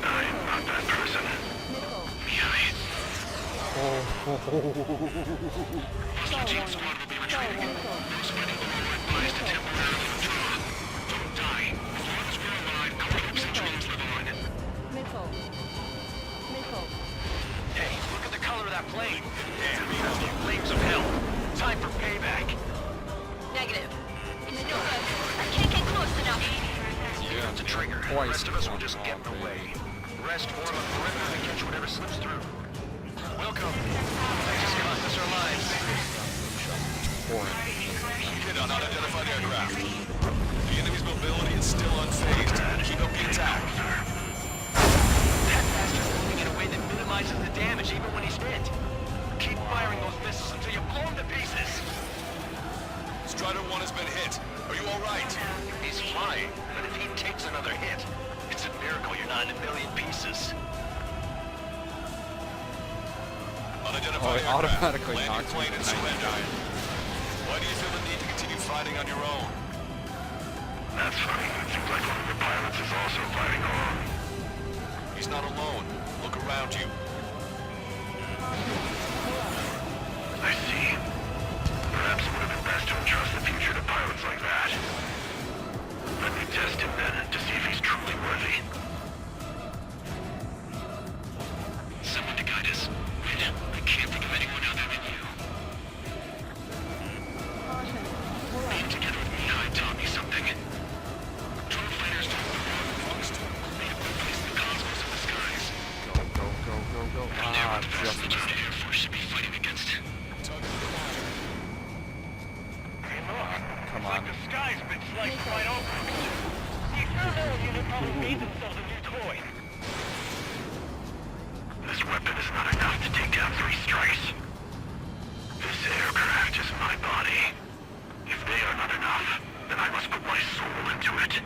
I am not that person. Yai. Hostile team squad will be retreating. Those fighting below are advised to temporarily withdraw. Don't die. As long as we're alive, our hopes and dreams live on. Hey, look at the color of that plane. Damn, flames of hell. Time for payback. Negative. It's still good. I can't get close enough. Yeah, it's a trigger. The rest of us will just get in the way. Rest form a perimeter to catch whatever slips through. Welcome. That just cost us our lives. Hit on unidentified aircraft. The enemy's mobility is still unfazed. Keep up the attack. That bastard's moving in a way that minimizes the damage even when he's hit. Keep firing those missiles until you blow him to pieces. Strider 1 has been hit. Are you alright? He's fine, but if he takes another hit, it's a miracle you're not in a million pieces. Unidentified it aircraft. automatically Landing knocks plane me and to surrender. 99. Why do you feel the need to continue fighting on your own? That's funny. It seems like one of the pilots is also fighting along. He's not alone. Look around you. I see. Perhaps it would have been best to entrust the future to pilots like that. Let me test him then, to see if he's truly worthy. Someone to guide us. Wait, I can't think of anyone other than you. Being together with Mihai taught me something. Drone fighters don't belong amongst. They have no place in the cosmos of the skies. Go. Ah, just The Air Force should be fighting against. Hey, look. Come It's like on. the sky's been sliced right open. The experimental unit probably made themselves a new toy. This weapon is not enough to take down 3 strikes. This aircraft is my body. If they are not enough, then I must put my soul into it.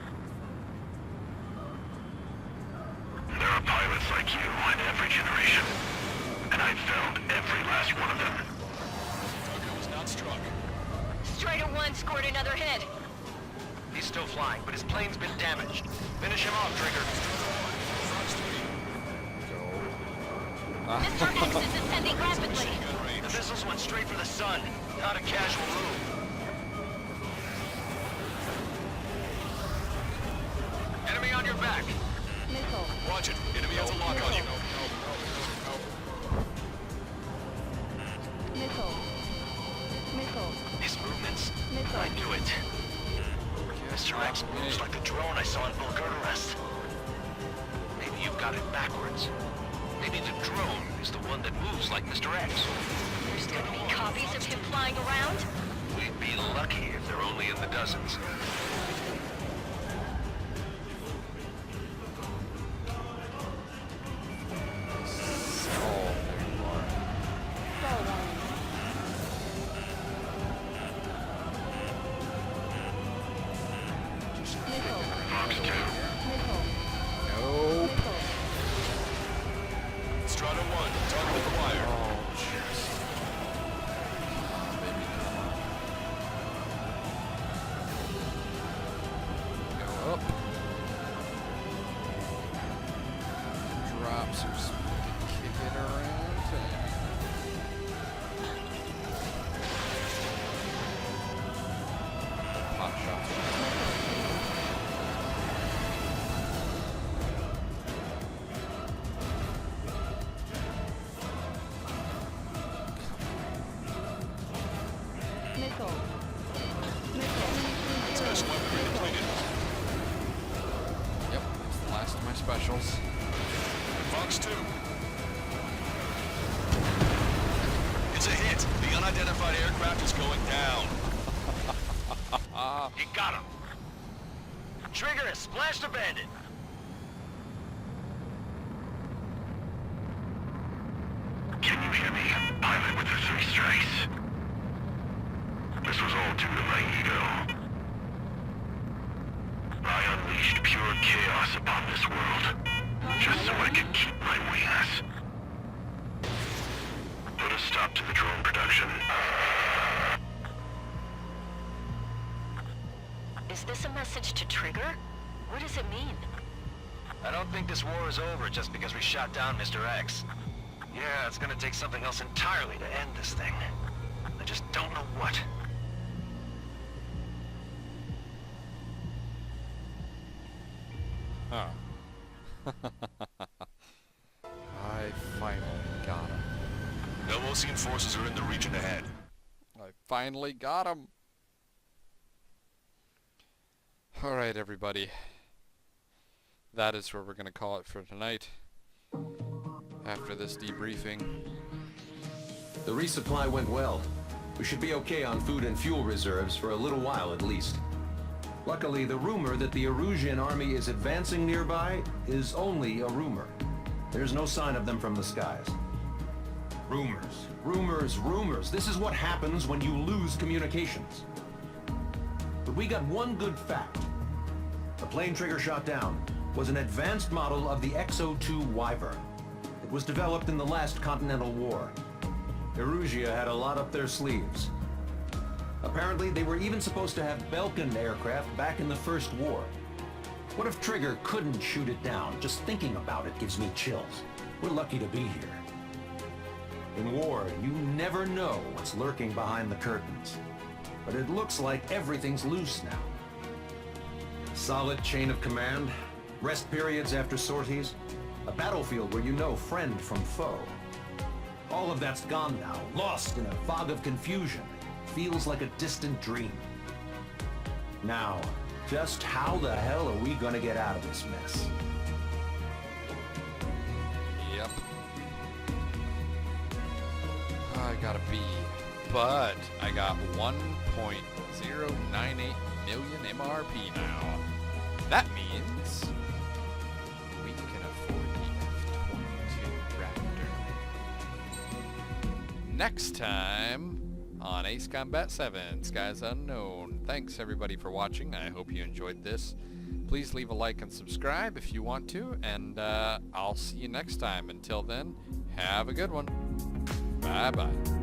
There are pilots like you in every generation, and I've found every last one of them. Target was not struck. Strider 1 scored another hit. He's still flying, but his plane's been damaged. Finish him off, Trigger. Mr. X is ascending rapidly. The missiles went straight for the sun. Not a casual move. Enemy on your back. Watch it. Enemy has a lock on you. His movements? I knew it. Mr. X moves like the drone I saw in Bulgararest. Maybe you've got it backwards. Maybe the drone is the one that moves like Mr. X. There's gonna be copies of him flying around? We'd be lucky if they're only in the dozens. Strata 1, target acquired. Go up. Drop some speed to kick it around. Pop shots. Special weaponry depleted. Yep, that's the last of my specials. Fox 2. It's a hit. The unidentified aircraft is going down. You got him. Trigger has splashed a bandit. Can you hear me, pilot with the 3 strikes? This was all due to Magneto. I unleashed pure chaos upon this world, just so I could keep my wings. Put a stop to the drone production. Is this a message to Trigger? What does it mean? I don't think this war is over just because we shot down Mr. X. Yeah, it's gonna take something else entirely to end this thing. I just don't know what. Huh. I finally got him. No Osean forces are in the region ahead. I finally got him. Alright, everybody. That is where we're going to call it for tonight. After this debriefing. The resupply went well. We should be okay on food and fuel reserves for a little while at least. Luckily, the rumor that the Erusian army is advancing nearby is only a rumor. There's no sign of them from the skies. Rumors, rumors, rumors. This is what happens when you lose communications. But we got one good fact. The plane Trigger shot down was an advanced model of the X-02 Wyvern. It was developed in the last Continental War. Erusia had a lot up their sleeves. Apparently, they were even supposed to have Belkin aircraft back in the First War. What if Trigger couldn't shoot it down? Just thinking about it gives me chills. We're lucky to be here. In war, you never know what's lurking behind the curtains. But it looks like everything's loose now. Solid chain of command, rest periods after sorties, a battlefield where you know friend from foe. All of that's gone now, lost in a fog of confusion. Feels like a distant dream. Now, just how the hell are we gonna get out of this mess? Yep. I got a B, but I got 1.098 million MRP now. That means we can afford the F-22 Raptor. Next time on Ace Combat 7, Skies Unknown. Thanks everybody for watching. I hope you enjoyed this. Please leave a like and subscribe if you want to, and I'll see you next time. Until then, have a good one. Bye-bye.